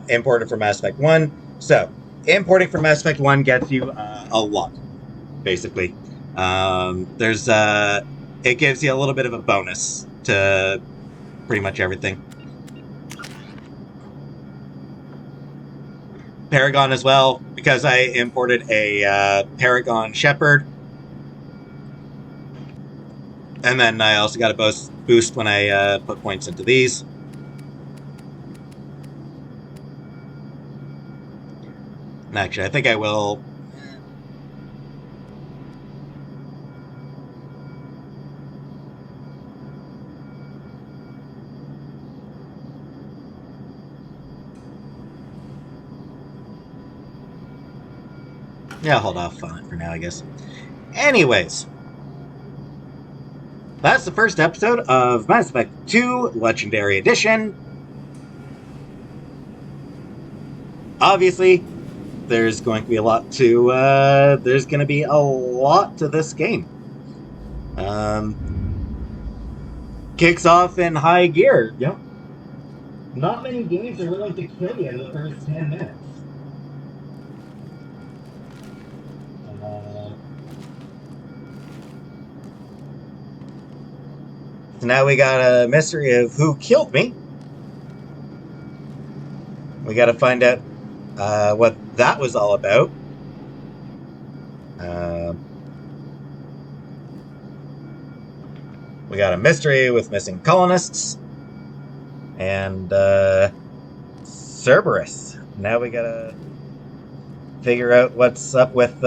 Imported from Mass Effect 1. So, importing from Mass Effect 1 gets you a lot, basically. It gives you a little bit of a bonus to pretty much everything. Paragon as well, because I imported a Paragon Shepherd. And then I also got a boost when I put points into these. And actually, I think I will... Yeah, I'll hold off on it for now, I guess. Anyways. That's the first episode of Mass Effect 2 Legendary Edition. Obviously, there's going to be a lot to, this game. Kicks off in high gear. Yep. Not many games are willing to kill you in the first 10 minutes. So now we got a mystery of who killed me. We got to find out what that was all about. We got a mystery with missing colonists. And Cerberus. Now we got to figure out what's up with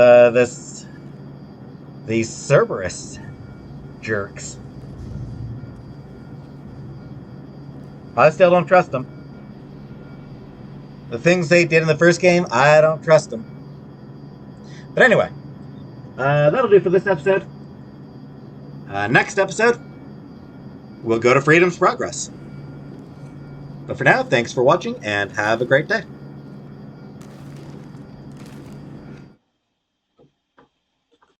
these Cerberus jerks. I still don't trust them. The things they did in the first game, I don't trust them. But anyway, that'll do for this episode. Next episode, we'll go to Freedom's Progress. But for now, thanks for watching and have a great day.